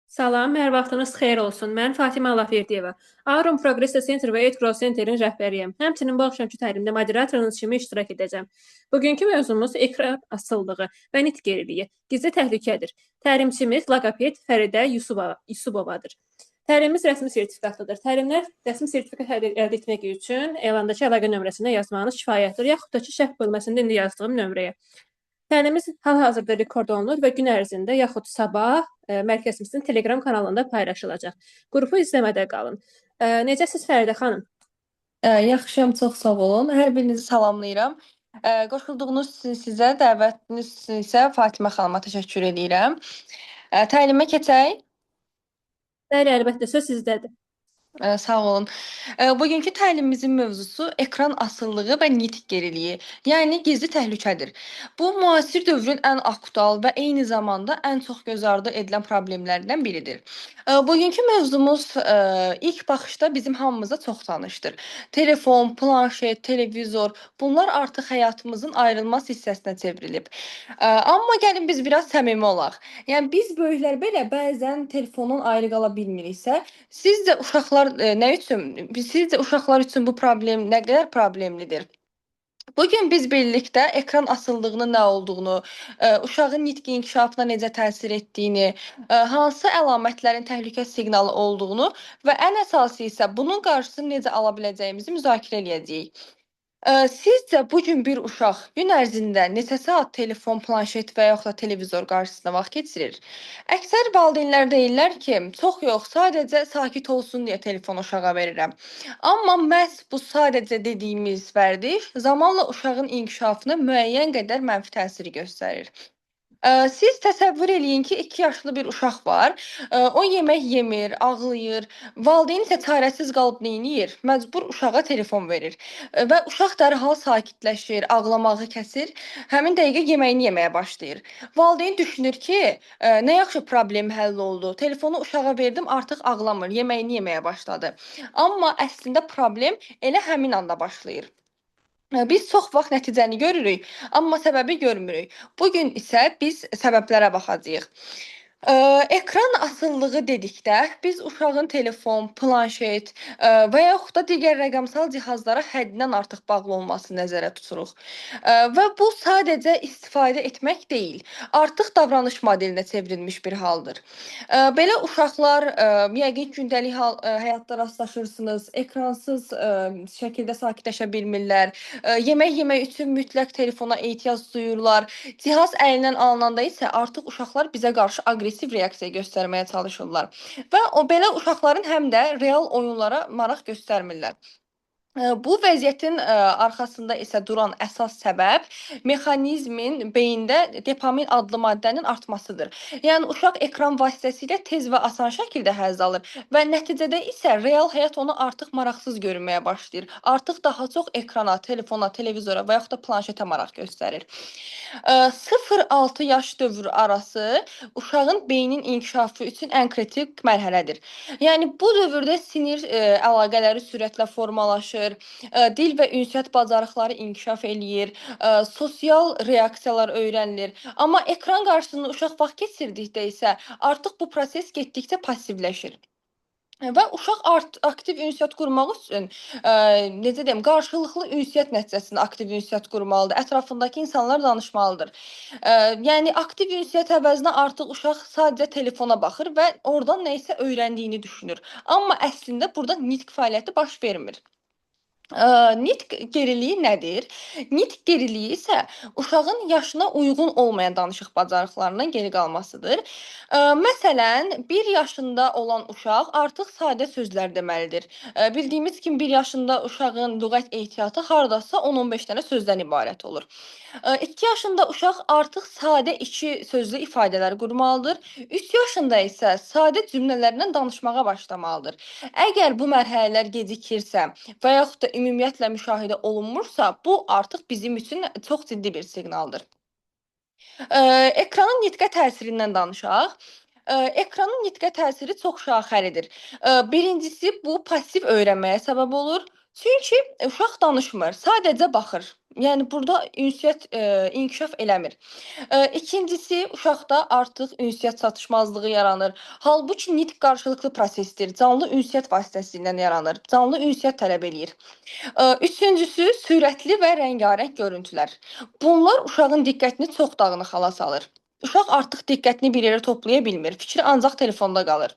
Salam, hər vaxtınız xeyir olsun. Mən Fatimə Allahverdiyeva. Aurum Progress Center və Eight Growth Center-in rəhbəriyəm. Həmçinin bu axşamki təlimdə moderatorunuz kimi iştirak edəcəm. Bugünkü mövzumuz ekran asılılığı və nitq geriliyi. Gizli təhlükədir. Təlimçimiz loqoped Fəridə Yusubovadır. Təlimimiz rəsmi sertifikatlıdır. Təlimlər rəsmi sertifikat əldə etmək üçün elandakı əlaqə nömrəsinə yazmanız kifayətdir, yaxud da ki, şərh bölməsində indi yazdığım nömrəyə. Təlimimiz hal-hazırda rekord olunur və gün ərzində yaxud sabah mərkəzimizin Telegram kanalında paylaşılacaq. Qrupu izləmədə qalın. Necəsiz Fəridə xanım? Yaxşıyam, çox sağ olun. Hər birinizi salamlayıram. Qoşulduğunuz üçün sizə, dəvətiniz üçün isə Fatimə xanıma təşəkkür edirəm. Təlimə keçək. Bəli, əlbəttə söz sizdədir. Sağ olun. Bugünkü təlimimizin mövzusu ekran asılılığı və nitq geriliyi, yəni gizli təhlükədir. Bu, müasir dövrün ən aktual və eyni zamanda ən çox göz ardı edilən problemlərdən biridir. Bugünkü mövzumuz ilk baxışda bizim hamımıza çox tanışdır. Telefon, planşet, televizor, bunlar artıq həyatımızın ayrılmaz hissəsinə çevrilib. Amma gəlin biz biraz səmimi olaq. Yəni biz böyüklər belə bəzən telefondan ayrı qala bilmiriksə, sizcə uşaqlar nə üçün, sizcə uşaqlar üçün bu problem nə qədər problemlidir? Bugün biz birlikdə ekran asıllığının nə olduğunu, uşağın nitq inkişafına necə təsir etdiyini, hansı əlamətlərin təhlükə siqnalı olduğunu və ən əsası isə bunun qarşısını necə ala biləcəyimizi müzakirə eləyəcəyik. Sizcə bu gün bir uşaq gün ərzində neçə saat telefon, planşet və yaxud da televizor qarşısında vaxt keçirir? Əksər valideynlər deyirlər ki, çox yox, sadəcə sakit olsun deyə telefonu uşağa verirəm. Amma məhz bu sadəcə dediyimiz vərdiş zamanla uşağın inkişafına müəyyən qədər mənfi təsir göstərir. Siz təsəvvür eləyin ki, 2 yaşlı bir uşaq var. O yemək yemir, ağlayır. Valideyn isə çarəsiz qalıb neyniyir? Məcbur uşağa telefon verir. Və uşaq dərhal sakitləşir, ağlamağı kəsir. Həmin dəqiqə yeməyini yeməyə başlayır. Valideyn düşünür ki, nə yaxşı problem həll oldu. Telefonu uşağa verdim, artıq ağlamır, yeməyini yeməyə başladı. Amma əslində problem elə həmin anda başlayır. Biz çox vaxt nəticəni görürük, amma səbəbi görmürük. Bu gün isə biz səbəblərə baxacağıq. Ekran asılılığı dedikdə biz uşağın telefon, planşet və yaxud da digər rəqəmsal cihazlara həddindən artıq bağlı olmasını nəzərə tuturuq. Və bu sadəcə istifadə etmək deyil, artıq davranış modelinə çevrilmiş bir haldır. Belə uşaqlar yəqin gündəlik həyatda rastlaşırsınız, ekransız şəkildə sakitləşə bilmirlər. Yemək yemək üçün mütləq telefona ehtiyac duyurlar. Cihaz əlindən alınanda isə artıq uşaqlar bizə qarşı aqressiv reaksiya göstərməyə çalışırlar. Və o belə uşaqların həm də real oyunlara maraq göstərmirlər. Bu vəziyyətin arxasında isə duran əsas səbəb mexanizmin beyində dopamin adlı maddənin artmasıdır. Yəni uşaq ekran vasitəsilə tez və asan şəkildə həzz alır və nəticədə isə real həyat ona artıq maraqsız görünməyə başlayır. Artıq daha çox ekrana, telefona, televizora və yaxud da planşetə maraq göstərir. 0-6 yaş dövrü arası uşağın beynin inkişafı üçün ən kritik mərhələdir. Yəni bu dövrdə sinir əlaqələri sürətlə formalaşır, dil və ünsiyyət bacarıqları inkişaf eləyir, sosial reaksiyalar öyrənilir. Amma ekran qarşısında uşaq vaxt keçirdikdə isə artıq bu proses getdikcə passivləşir. Və uşaq aktiv ünsiyyət qurmaq üçün, necə deyim, qarşılıqlı ünsiyyət nəticəsində aktiv ünsiyyət qurmalıdır. Ətrafındakı insanlar danışmalıdır. Yəni aktiv ünsiyyət əvəzinə artıq uşaq sadəcə telefona baxır və oradan nə isə öyrəndiyini düşünür. Amma əslində burada nitq fəaliyyəti baş vermir. Nitq geriliyi nədir? Nitq geriliyi isə uşağın yaşına uyğun olmayan danışıq bacarıqlarından geri qalmasıdır. Məsələn, 1 yaşında olan uşaq artıq sadə sözlər deməlidir. Bildiyimiz kimi 1 yaşında uşağın lüğət ehtiyatı hardasa 10-15 dənə sözdən ibarət olur. 2 yaşında uşaq artıq sadə 2 sözlü ifadələr qurmalıdır. 3 yaşında isə sadə cümlələrlə danışmağa başlamalıdır. Əgər bu mərhələlər gecikirsə və yaxud da ümumiyyətlə müşahidə olunmursa, bu artıq bizim üçün çox ciddi bir siqnaldır. Ekranın nitqə təsirindən danışaq. Ekranın nitqə təsiri çox şaxəlidir. Birincisi, bu passiv öyrənməyə səbəb olur. Çünki uşaq danışmır, sadəcə baxır. Yəni burada ünsiyyət inkişaf eləmir. İkincisi, uşaqda artıq ünsiyyət çatışmazlığı yaranır. Halbuki nitq qarşılıqlı prosesdir. Canlı ünsiyyət vasitəsilə yaranır. Canlı ünsiyyət tələb eləyir. Üçüncüsü, sürətli və rəngarəng görüntülər. Bunlar uşağın diqqətini çox dağınıq hala salır. Uşaq artıq diqqətini bir yerə toplaya bilmir. Fikri ancaq telefonda qalır.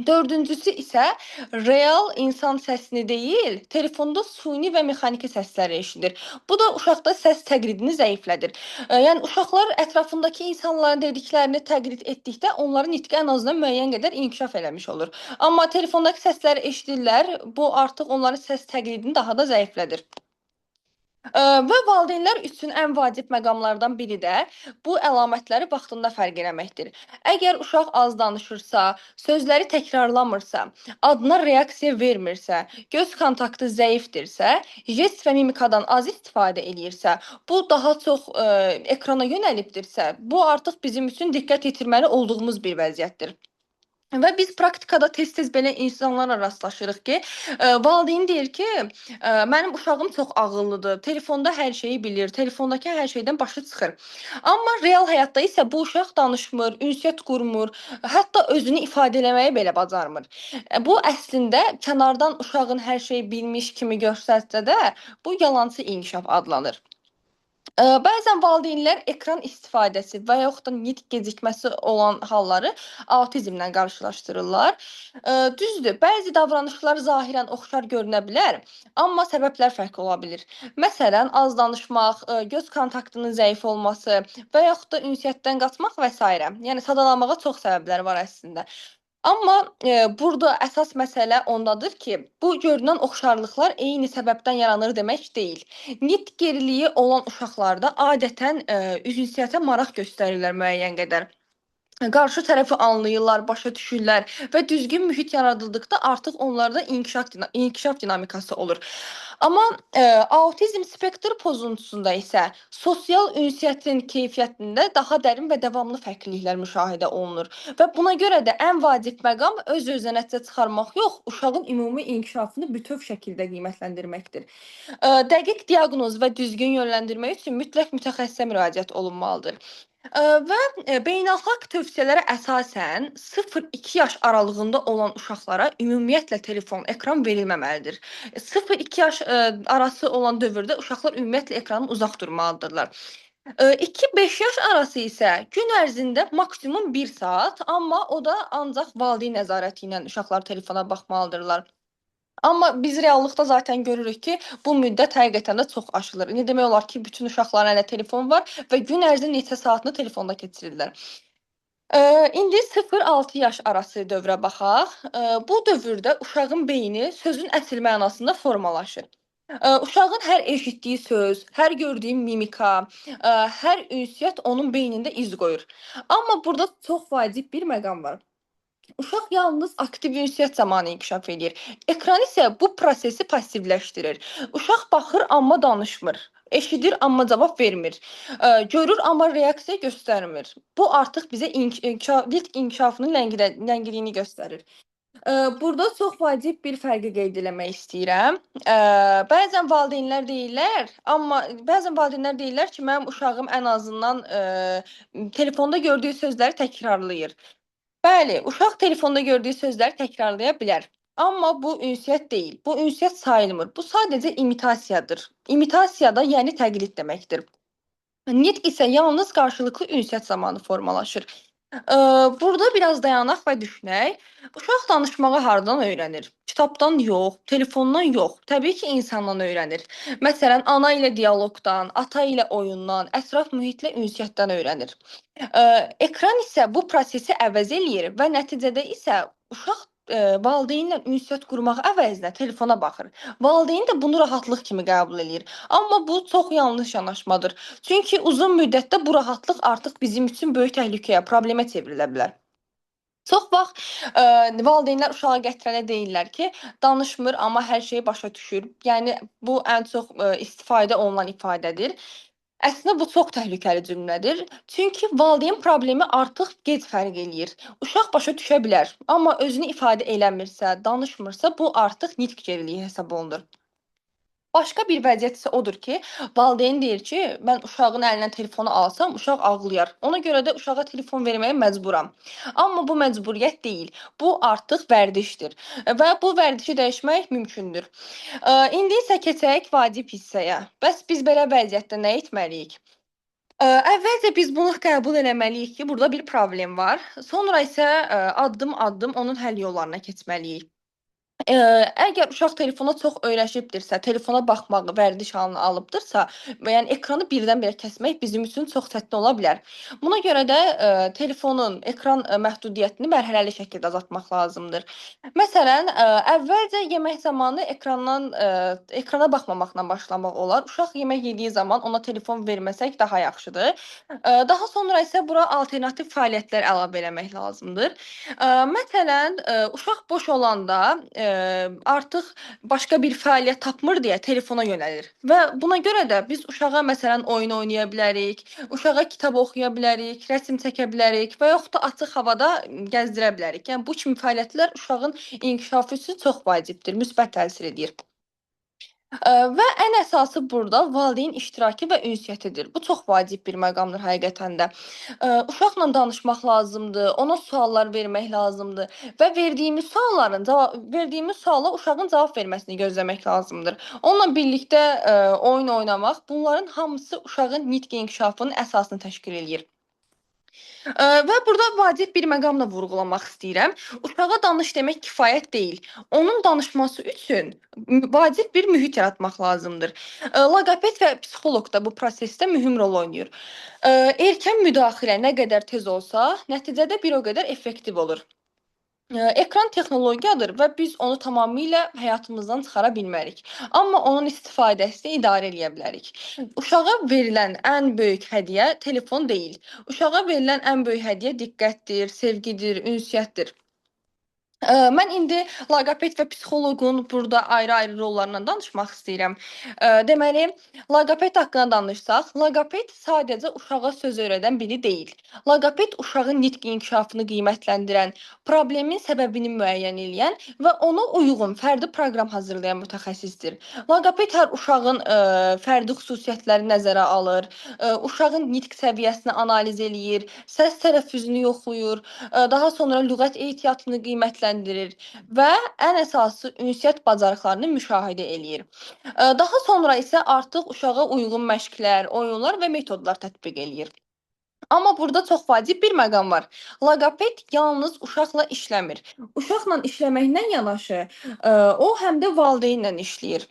Dördüncüsü isə real insan səsini deyil, telefonda süni və mexaniki səsləri eşidir. Bu da uşaqda səs təqlidini zəiflədir. Yəni uşaqlar ətrafındakı insanların dediklərini təqlid etdikdə onların nitqi ən azından müəyyən qədər inkişaf eləmiş olur. Amma telefondakı səsləri eşidirlər, bu artıq onların səs təqlidini daha da zəiflədir. Və valideynlər üçün ən vacib məqamlardan biri də bu əlamətləri vaxtında fərq eləməkdir. Əgər uşaq az danışırsa, sözləri təkrarlamırsa, adına reaksiya vermirsə, göz kontaktı zəifdirsə, jest və mimikadan az istifadə eləyirsə, bu daha çox ekrana yönəlibdirsə, bu artıq bizim üçün diqqət yetirməli olduğumuz bir vəziyyətdir. Və biz praktikada tez-tez belə insanlarla rastlaşırıq ki, valideyn deyir ki, mənim uşağım çox ağıllıdır, telefonda hər şeyi bilir, telefondakı hər şeydən başı çıxır. Amma real həyatda isə bu uşaq danışmır, ünsiyyət qurmur, hətta özünü ifadə eləməyi belə bacarmır. Bu əslində kənardan uşağın hər şeyi bilmiş kimi göstərsə də, bu yalançı inkişaf adlanır. Bəzən valideynlər ekran istifadəsi və yaxud da nitq gecikməsi olan halları autizmlə qarşılaşdırırlar. Düzdür, bəzi davranışlar zahirən oxşar görünə bilər, amma səbəblər fərqli ola bilir. Məsələn, az danışmaq, göz kontaktının zəif olması və yaxud da ünsiyyətdən qaçmaq və s. Yəni sadalanmağa çox səbəblər var əslində. Amma burada əsas məsələ ondadır ki, bu görünən oxşarlıqlar eyni səbəbdən yaranır demək deyil. Nitq geriliyi olan uşaqlarda adətən ünsiyyətə maraq göstərirlər müəyyən qədər. Qarşı tərəfi anlayırlar, başa düşürlər və düzgün mühit yaradıldıqda artıq onlarda inkişaf dinamikası olur. Amma autizm spektr pozuntusunda isə sosial ünsiyyətin keyfiyyətində daha dərin və davamlı fərqliliklər müşahidə olunur və buna görə də ən vacib məqam öz-özünə nəticə çıxarmaq yox, uşağın ümumi inkişafını bütöv şəkildə qiymətləndirməkdir. Dəqiq diaqnoz və düzgün yönləndirmə üçün mütləq mütəxəssisə müraciət olunmalıdır. Və beynəlxalq tövsiyələrə əsasən 0-2 yaş aralığında olan uşaqlara ümumiyyətlə telefon, ekran verilməməlidir. 0-2 yaş arası olan dövrdə uşaqlar ümumiyyətlə ekrandan uzaq durmalıdırlar. 2-5 yaş arası isə gün ərzində maksimum 1 saat, amma o da ancaq valideyn nəzarəti ilə uşaqlar telefona baxmalıdırlar. Amma biz reallıqda zaten görürük ki, bu müddət həqiqətən də çox aşılır. İndi demək olar ki, bütün uşaqların əlində telefon var və gün ərzində neçə saatını telefonda keçirirlər. İndi 0-6 yaş arası dövrə baxaq. Bu dövrdə uşağın beyni sözün əsl mənasında formalaşır. Uşağın hər eşitdiyi söz, hər gördüyü mimika, hər ünsiyyət onun beynində iz qoyur. Amma burada çox vacib bir məqam var. Uşaq yalnız aktiv ünsiyyət zamanı inkişaf eləyir. Ekran isə bu prosesi passivləşdirir. Uşaq baxır, amma danışmır. Eşidir, amma cavab vermir. Görür, amma reaksiya göstərmir. Bu artıq bizə nitq inkişafının ləngiliyini göstərir. Burada çox vacib bir fərqi qeyd eləmək istəyirəm. Bəzən valideynlər deyirlər ki, mənim uşağım ən azından telefonda gördüyü sözləri təkrarlayır. Bəli, uşaq telefonda gördüyü sözləri təkrarlaya bilər. Amma bu ünsiyyət deyil. Bu ünsiyyət sayılmır. Bu sadəcə imitasiyadır. İmitasiya da yəni təqlid deməkdir. Nitq isə yalnız qarşılıqlı ünsiyyət zamanı formalaşır. Burada biraz dayanaq və düşünək. Uşaq danışmağı hardan öyrənir? Kitabdan yox, telefondan yox, təbii ki, insandan öyrənir. Məsələn, ana ilə dialoqdan, ata ilə oyundan, ətraf mühitlə ünsiyyətdən öyrənir. Ekran isə bu prosesi əvəz eləyir və nəticədə isə uşaq valideynlə ünsiyyət qurmaq əvəzinə telefona baxır. Valideyn də bunu rahatlıq kimi qəbul eləyir. Amma bu çox yanlış yanaşmadır. Çünki uzun müddətdə bu rahatlıq artıq bizim üçün böyük təhlükəyə, problemə çevrilə bilər. Çox vaxt valideynlər uşağa gətirəndə deyirlər ki, danışmır, amma hər şeyi başa düşür. Yəni bu ən çox istifadə olunan ifadədir. Əslində bu çox təhlükəli cümlədir. Çünki valideyn problemi artıq gec fərq eləyir. Uşaq başa düşə bilər, amma özünü ifadə eləmirsə, danışmırsa, bu artıq nitq geriliyi hesab olunur. Başqa bir vəziyyət isə odur ki, valideyn deyir ki, mən uşağın əlindən telefonu alsam, uşaq ağlayar. Ona görə də uşağa telefon verməyə məcburam. Amma bu məcburiyyət deyil. Bu artıq vərdişdir və bu vərdişi dəyişmək mümkündür. İndi isə keçək vacib hissəyə. Bəs biz belə vəziyyətdə nə etməliyik? Əvvəlcə biz bunu qəbul eləməliyik ki, burada bir problem var. Sonra isə addım-addım onun həll yollarına keçməliyik. Əgər uşaq telefona çox öyrəşibdirsə, telefona baxmağı vərdiş halına alıbdırsa, yəni ekranı birdən-birə kəsmək bizim üçün çox çətin ola bilər. Buna görə də telefonun ekran məhdudiyyətini mərhələli şəkildə azaltmaq lazımdır. Məsələn, əvvəlcə yemək zamanı ekrana baxmamaqla başlamaq olar. Uşaq yemək yediyi zaman ona telefon verməsək daha yaxşıdır. Daha sonra isə bura alternativ fəaliyyətlər əlavə eləmək lazımdır. Məsələn, uşaq boş olanda, artıq başqa bir fəaliyyət tapmır deyə telefona yönəlir və buna görə də biz uşağa məsələn oyun oynaya bilərik, uşağa kitab oxuya bilərik, rəsm çəkə bilərik və yaxud da açıq havada gəzdirə bilərik. Yəni bu kimi fəaliyyətlər uşağın inkişafı üçün çox vacibdir, müsbət təsir edir. Və ən əsası burada valideyn iştirakı və ünsiyyətidir. Bu çox vacib bir məqamdır həqiqətən də. Uşaqla danışmaq lazımdır, ona suallar vermək lazımdır və verdiyimiz suala uşağın cavab verməsini gözləmək lazımdır. Onunla birlikdə oyun oynamaq, bunların hamısı uşağın nitq inkişafının əsasını təşkil eləyir. Və burada vacib bir məqamla vurğulamaq istəyirəm. Uşağa danış demək kifayət deyil. Onun danışması üçün vacib bir mühit yaratmaq lazımdır. Loqoped və psixoloq da bu prosesdə mühüm rol oynayır. Erkən müdaxilə nə qədər tez olsa, nəticədə bir o qədər effektiv olur. Ekran texnologiyadır və biz onu tamamilə həyatımızdan çıxara bilmərik. Amma onun istifadəsini idarə eləyə bilərik. Uşağa verilən ən böyük hədiyyə telefon deyil. Uşağa verilən ən böyük hədiyyə diqqətdir, sevgidir, ünsiyyətdir. Mən indi loqoped və psixoloqun burada ayrı-ayrı rollarından danışmaq istəyirəm. Deməli, loqoped haqqında danışsaq, loqoped sadəcə uşağa söz öyrədən biri deyil. Loqoped uşağın nitq inkişafını qiymətləndirən, problemin səbəbini müəyyən eləyən və ona uyğun fərdi proqram hazırlayan mütəxəssisdir. Loqoped hər uşağın fərdi xüsusiyyətləri nəzərə alır, uşağın nitq səviyyəsini analiz eləyir, səs tələffüzünü yoxlayır, daha sonra lüğət ehtiyatını qiymətləndirir və ən əsası ünsiyyət bacarıqlarını müşahidə eləyir. Daha sonra isə artıq uşağa uyğun məşqlər, oyunlar və metodlar tətbiq eləyir. Amma burada çox vacib bir məqam var. Loqoped yalnız uşaqla işləmir. Uşaqla işləməklə yanaşı, o həm də valideynlə işləyir.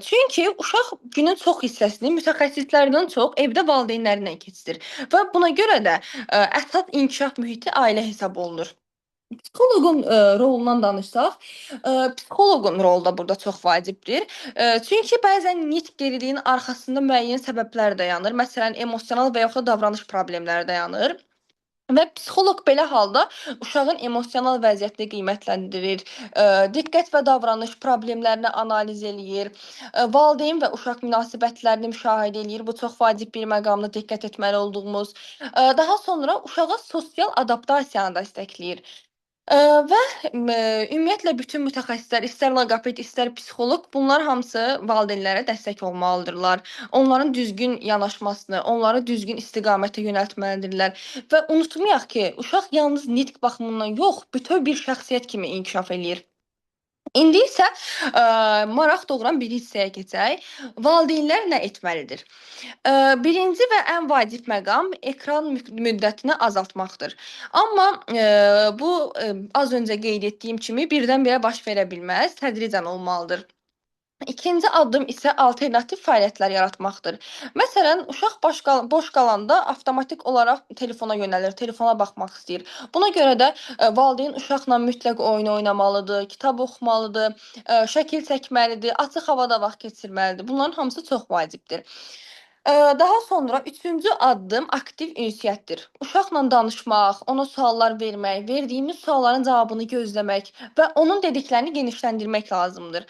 Çünki uşaq günün çox hissəsini mütəxəssislərdən çox evdə valideynlərlə keçirir və buna görə də əsas inkişaf mühiti ailə hesab olunur. Psixoloqun rolundan danışsaq, psixoloqun rolu da burada çox vacibdir. Çünki bəzən nitq geriliyin arxasında müəyyən səbəblər dayanır. Məsələn, emosional və yaxud da davranış problemləri dayanır. Və psixoloq belə halda uşağın emosional vəziyyətini qiymətləndirir, diqqət və davranış problemlərini analiz eləyir, valideyn və uşaq münasibətlərini müşahidə eləyir. Bu çox vacib bir məqamdır, diqqət etməli olduğumuz. Daha sonra uşağa sosial adaptasiyanı dəstəkləyir. Və ümumiyyətlə bütün mütəxəssislər, istər loqoped, istər psixoloq, bunlar hamısı valideynlərə dəstək olmalıdırlar. Onların düzgün yanaşmasını, onları düzgün istiqamətə yönəltməlidirlər və unutmayaq ki, uşaq yalnız nitq baxımından yox, bütöv bir şəxsiyyət kimi inkişaf eləyir. İndi isə maraq doğuran bir hissəyə keçək. Valideynlər nə etməlidir? Birinci və ən vacib məqam ekran müddətini azaltmaqdır. Amma bu az öncə qeyd etdiyim kimi birdən-birə baş verə bilməz, tədricən olmalıdır. İkinci addım isə alternativ fəaliyyətlər yaratmaqdır. Məsələn, uşaq boş qalanda avtomatik olaraq telefona yönəlir, telefona baxmaq istəyir. Buna görə də valideyn uşaqla mütləq oyun oynamalıdır, kitab oxumalıdır, şəkil çəkməlidir, açıq havada vaxt keçirməlidir. Bunların hamısı çox vacibdir. Daha sonra üçüncü addım aktiv ünsiyyətdir. Uşaqla danışmaq, ona suallar vermək, verdiyimiz sualların cavabını gözləmək və onun dediklərini genişləndirmək lazımdır.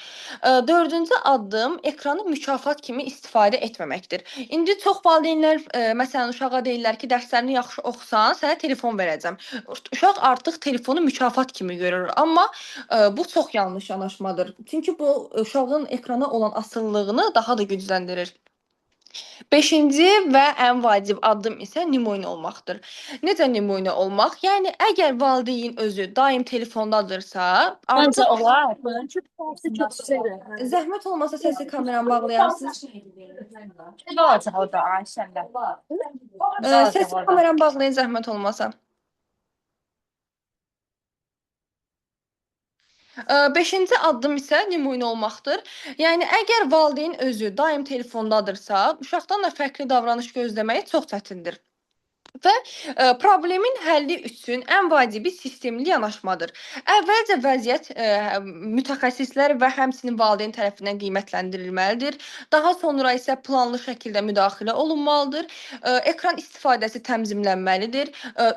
Dördüncü addım ekranı mükafat kimi istifadə etməməkdir. İndi çox valideynlər məsələn uşağa deyirlər ki, dərslərini yaxşı oxusan, sənə telefon verəcəm. Uşaq artıq telefonu mükafat kimi görür, amma bu çox yanlış yanaşmadır. Çünki bu uşağın ekrana olan asılılığını daha da gücləndirir. Beşinci və ən vacib addım isə nümunə olmaqdır. Necə nümunə olmaq? Yəni əgər valideyn özü daim telefondadırsa, Məncə artıq olar. Çünki dərsi çox sevirəm. zəhmət olmasa səsi kameranı bağlayarsınız. Ne olacak o da Ayşem'de? Səsi kameranı bağlayın zəhmət olmasa. Beşinci addım isə nümunə olmaqdır. Yəni əgər valideyn özü daim telefondadırsa, uşaqdan da fərqli davranış gözləməyi çox çətindir. Və problemin həlli üçün ən vacibi sistemli yanaşmadır. Əvvəlcə vəziyyət mütəxəssislər və həmçinin valideyn tərəfindən qiymətləndirilməlidir. Daha sonra isə planlı şəkildə müdaxilə olunmalıdır. Ekran istifadəsi tənzimlənməlidir.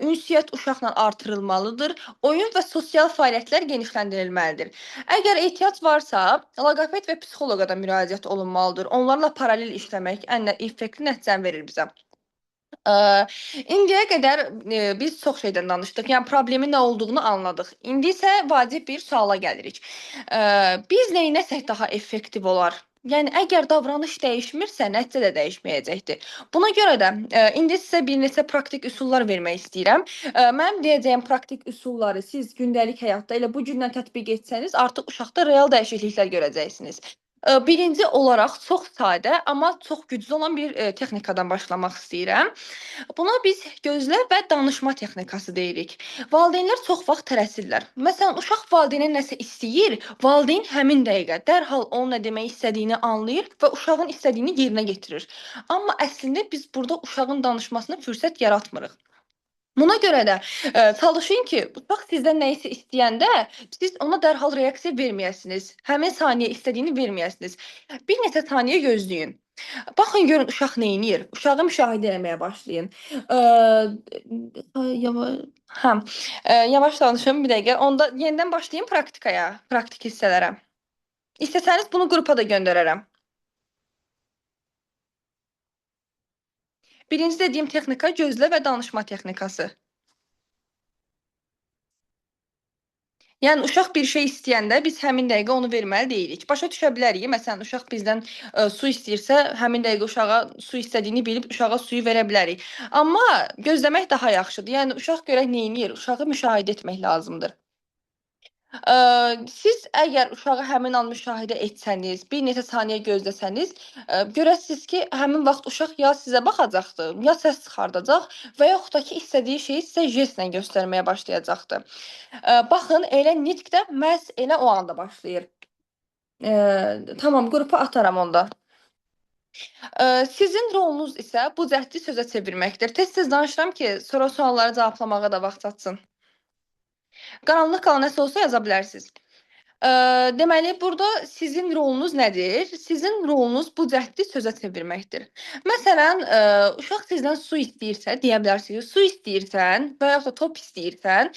Ünsiyyət uşaqla artırılmalıdır. Oyun və sosial fəaliyyətlər genişləndirilməlidir. Əgər ehtiyac varsa, loqoped və psixoloqa da müraciət olunmalıdır. Onlarla paralel işləmək ən effektli nəticəni verir bizə. İndiyə qədər biz çox şeydən danışdıq. Yəni problemin nə olduğunu anladıq. İndi isə vacib bir suala gəlirik. Biz neynəsək daha effektiv olar? Yəni əgər davranış dəyişmirsə, nəticə də dəyişməyəcəkdir. Buna görə də indi sizə bir neçə praktik üsullar vermək istəyirəm. Mənim deyəcəyim praktik üsulları siz gündəlik həyatda elə bu gündən tətbiq etsəniz, artıq uşaqda real dəyişikliklər görəcəksiniz. Birinci olaraq çox sadə, amma çox güclü olan bir texnikadan başlamaq istəyirəm. Buna biz gözlə və danışma texnikası deyirik. Valideynlər çox vaxt tələsirlər. Məsələn, uşaq valideynə nəsə istəyir, valideyn həmin dəqiqə dərhal onun nə demək istədiyini anlayır və uşağın istədiyini yerinə yetirir. Amma əslində biz burada uşağın danışmasına fürsət yaratmırıq. Buna görə də çalışın ki, uşaq sizdən nəyisə istəyəndə siz ona dərhal reaksiya verməyəsiniz. Həmin saniyə istədiyini verməyəsiniz. Bir neçə saniyə gözləyin. Baxın görün uşaq nə edir? Uşağı müşahidə etməyə başlayın. Yavaş danışım bir dəqiqə. Onda yenidən başlayın praktikaya, praktik hissələrə. İstəsəniz bunu qrupa da göndərərəm. Birinci dediyim texnika gözlə və danışma texnikası. Yəni uşaq bir şey istəyəndə biz həmin dəqiqə onu verməli deyilik. Başa düşə bilərik. Məsələn, uşaq bizdən su istəyirsə, həmin dəqiqə uşağa su istədiyini bilib uşağa suyu verə bilərik. Amma gözləmək daha yaxşıdır. Yəni uşaq görək nə edir? Uşağı müşahidə etmək lazımdır. Siz əgər uşağı həmin an müşahidə etsəniz, bir neçə saniyə gözləsəniz, görəsiniz ki, həmin vaxt uşaq ya sizə baxacaqdır, ya səs çıxardacaq və yaxud da ki, istədiyi şeyi sizə jestlə göstərməyə başlayacaqdır. Baxın, elə nitq də məhz elə o anda başlayır. Tamam, qrupa ataram onda. Sizin rolunuz isə bu cəhdi sözə çevirməkdir. Tez-tez danışıram ki, sonra sualları cevablamağa da vaxt çatsın. Qaranlıq qalan nəsə olsa yaza bilərsiniz. Deməli, burada sizin rolunuz nədir? Sizin rolunuz bu cəhdi sözə çevirməkdir. Məsələn, uşaq sizdən su istəyirsə, deyə bilərsiniz, su istəyirsən və yaxud da top istəyirsən,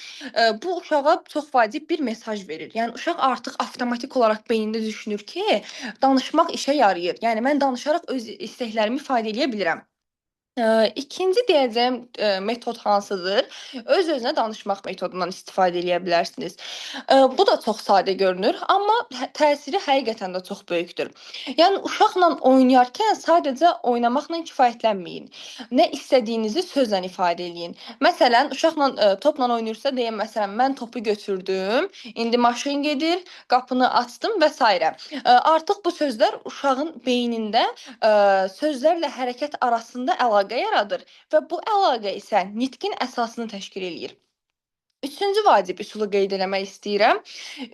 bu uşağa çox vacib bir mesaj verir. Yəni, uşaq artıq avtomatik olaraq beynində düşünür ki, danışmaq işə yarayır. Yəni, mən danışaraq öz istəklərimi ifadə edə bilirəm. İkinci deyəcəyim metod hansıdır? Öz-özünə danışmaq metodundan istifadə edə bilərsiniz. Bu da çox sadə görünür, amma təsiri həqiqətən də çox böyükdür. Yəni uşaqla oynayarkən sadəcə oynamaqla kifayətlənməyin. Nə istədiyinizi sözlə ifadə eləyin. Məsələn, uşaqla topla oynayırsa deyin, məsələn, mən topu götürdüm, indi maşın gedir, qapını açdım və s. Artıq bu sözlər uşağın beynində sözlərlə hərəkət arasında əlaqə yaradır və bu əlaqə isə nitqin əsasını təşkil eləyir. Üçüncü vacib üsulu qeyd eləmək istəyirəm.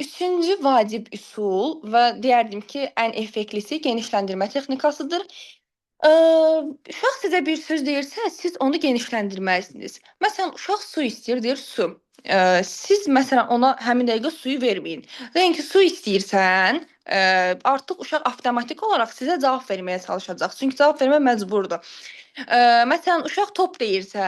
Üçüncü vacib üsul və deyərdim ki, ən effektlisi genişləndirmə texnikasıdır. Uşaq sizə bir söz deyirsə, siz onu genişləndirməlisiniz. Məsələn, uşaq su istəyir, deyir su. Siz məsələn ona həmin dəqiqə suyu verməyin. Deyin ki, su istəyirsən artıq uşaq avtomatik olaraq sizə cavab verməyə çalışacaq. Çünki cavab verməyə məcburdur. Məsələn, uşaq top deyirsə,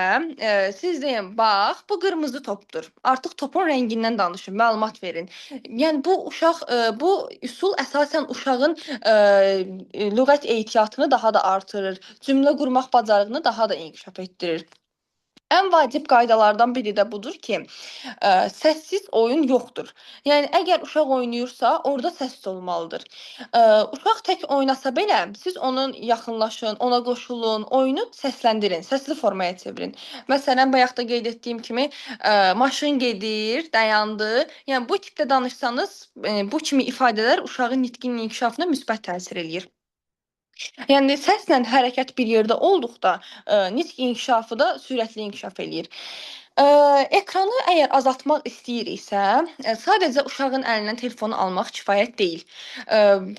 siz deyin, bax, bu qırmızı topdur. Artıq topun rəngindən danışın, məlumat verin. Yəni bu üsul əsasən uşağın lüğət ehtiyatını daha da artırır, cümlə qurmaq bacarığını daha da inkişaf etdirir. Ən vacib qaydalardan biri də budur ki, səssiz oyun yoxdur. Yəni əgər uşaq oynayırsa, orada səs olmalıdır. Uşaq tək oynasa belə, siz onun yaxınlaşın, ona qoşulun, oyunu səsləndirin, səsli formaya çevirin. Məsələn, bayaq da qeyd etdiyim kimi, maşın gedir, dayandı. Yəni bu tipdə danışsanız, bu kimi ifadələr uşağın nitqinin inkişafına müsbət təsir eləyir. Yəni səslə hərəkət bir yerdə olduqda, nitq inkişafı da sürətli inkişaf eləyir. Ekranı əgər azaltmaq istəyiriksə, sadəcə uşağın əlindən telefonu almaq kifayət deyil.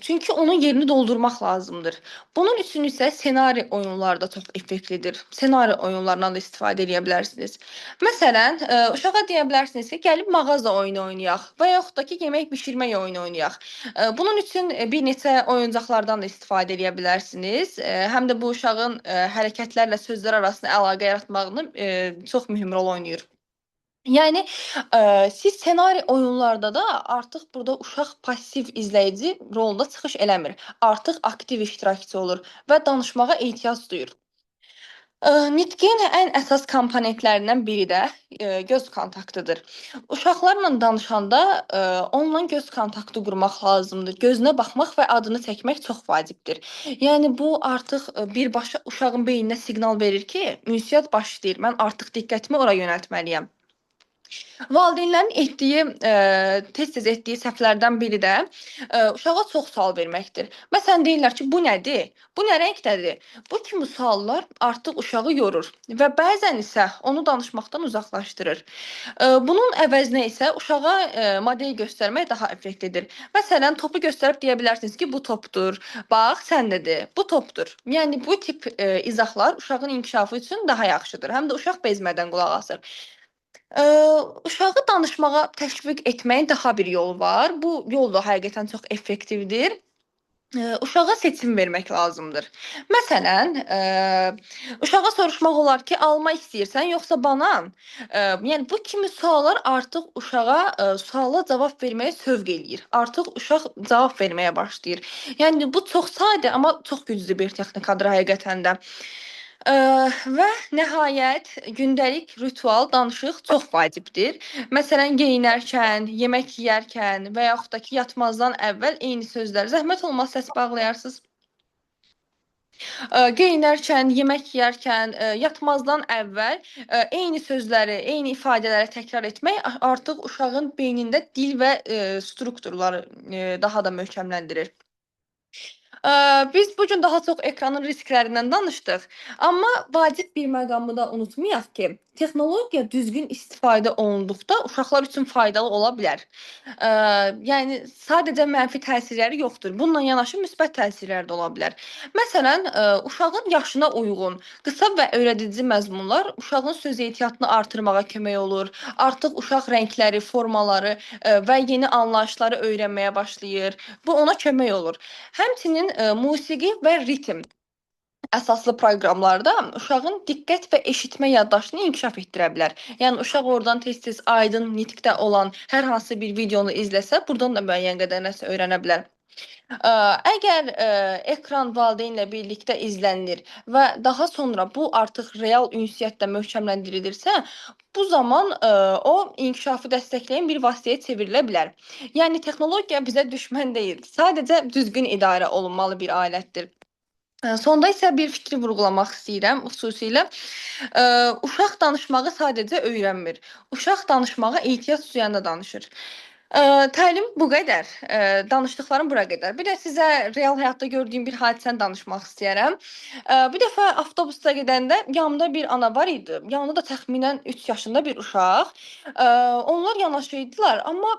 Çünki onun yerini doldurmaq lazımdır. Bunun üçün isə ssenari oyunlar da çox effektlidir. Ssenari oyunlarından da istifadə edə bilərsiniz. Məsələn, uşağa deyə bilərsiniz ki, gəlib mağaza oyunu oynayaq və yaxud da ki, yemək bişirmək oyunu oynayaq. Bunun üçün bir neçə oyuncaqlardan da istifadə edə bilərsiniz. Həm də bu uşağın hərəkətlərlə sözlər arasında əlaqə yaratmağını çox mühüm rol oynayır. Yəni siz ssenari oyunlarda da artıq burada uşaq passiv izləyici rolunda çıxış eləmir. Artıq aktiv iştirakçı olur və danışmağa ehtiyac duyur. Nitqin ən əsas komponentlərindən biri də göz kontaktıdır. Uşaqlarla danışanda onunla göz kontaktı qurmaq lazımdır. Gözünə baxmaq və adını çəkmək çox vacibdir. Yəni bu artıq birbaşa uşağın beyninə siqnal verir ki, ünsiyyət başlayır. Mən artıq diqqətimi ora yönəltməliyəm. Valideynlərin tez-tez etdiyi səhvlərdən biri də uşağa çox sual verməkdir. Məsələn, deyirlər ki, bu nədir? Bu nə rəngdədir? Bu kimi suallar artıq uşağı yorur və bəzən isə onu danışmaqdan uzaqlaşdırır. Bunun əvəzinə isə uşağa model göstərmək daha effektlidir. Məsələn, topu göstərib deyə bilərsiniz ki, bu topdur. Bax, səndədir. Bu topdur. Yəni bu tip izahlar uşağın inkişafı üçün daha yaxşıdır. Həm də uşaq bezmədən qulaq asır. Uşağı danışmağa təşviq etməyin daha bir yolu var. Bu yol da həqiqətən çox effektivdir. Uşağa seçim vermək lazımdır. Məsələn, uşağa soruşmaq olar ki, alma istəyirsən yoxsa banan? Yəni bu kimi suallar artıq uşağa suala cavab verməyə sövq eləyir. Artıq uşaq cavab verməyə başlayır. Yəni bu çox sadə, amma çox güclü bir texnikadır həqiqətən də. Və nəhayət gündəlik ritual danışıq çox vacibdir. Məsələn, geyinərkən, yemək yeyərkən və yaxud da ki, yatmazdan əvvəl eyni sözlər. Zəhmət olmaz səs bağlayarsınız. Geyinərkən, yemək yeyərkən, yatmazdan əvvəl eyni sözləri, eyni ifadələri təkrar etmək artıq uşağın beynində dil və strukturları daha da möhkəmləndirir. Biz bu gün daha çox ekranın risklərindən danışdıq, amma vacib bir məqamı da unutmayaq ki, texnologiya düzgün istifadə olunduqda uşaqlar üçün faydalı ola bilər. Yəni sadəcə mənfi təsirləri yoxdur. Bununla yanaşı müsbət təsirləri də ola bilər. Məsələn, uşağın yaşına uyğun qısa və öyrədici məzmunlar uşağın söz ehtiyatını artırmağa kömək olur. Artıq uşaq rəngləri, formaları və yeni anlayışları öyrənməyə başlayır. Bu ona kömək olur. Həmçinin musiqi və ritm əsaslı proqramlarda uşağın diqqət və eşitmə yaddaşını inkişaf etdirə bilər. Yəni uşaq oradan tez-tez aydın nitqdə olan hər hansı bir videonu izləsə, burdan da müəyyən qədər nəsə öyrənə bilər. Əgər ekran valideynlə birlikdə izlənilir və daha sonra bu artıq real ünsiyyətlə möhkəmləndirilirsə, bu zaman o inkişafı dəstəkləyən bir vasitəyə çevrilə bilər. Yəni texnologiya bizə düşmən deyil, sadəcə düzgün idarə olunmalı bir alətdir. Sonda isə bir fikri vurğulamaq istəyirəm, xüsusilə uşaq danışmağı sadəcə öyrənmir. Uşaq danışmağa ehtiyac duyanda danışır. Təlim bu qədər, danışdıqlarım bura qədər. Bir də sizə real həyatda gördüyüm bir hadisəni danışmaq istəyərəm. Bir dəfə avtobusda gedəndə yanımda bir ana var idi. Yanında da təxminən 3 yaşında bir uşaq. Onlar yanaşı idilər, amma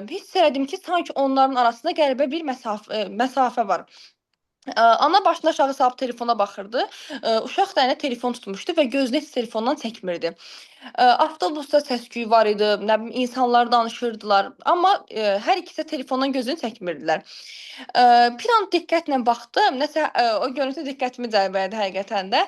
hiss elədim ki, sanki onların arasında qəribə bir məsafə var. Ana başını aşağı salıb telefona baxırdı. Uşaq da əlinə telefon tutmuşdu və gözünü heç telefondan çəkmirdi. Avtobusda səs-küy var idi, nə bilim insanlar danışırdılar, amma hər ikisi də telefondan gözünü çəkmirdilər. Bir an diqqətlə baxdım, nəsə o görüntü diqqətimi cəlb etdi həqiqətən də.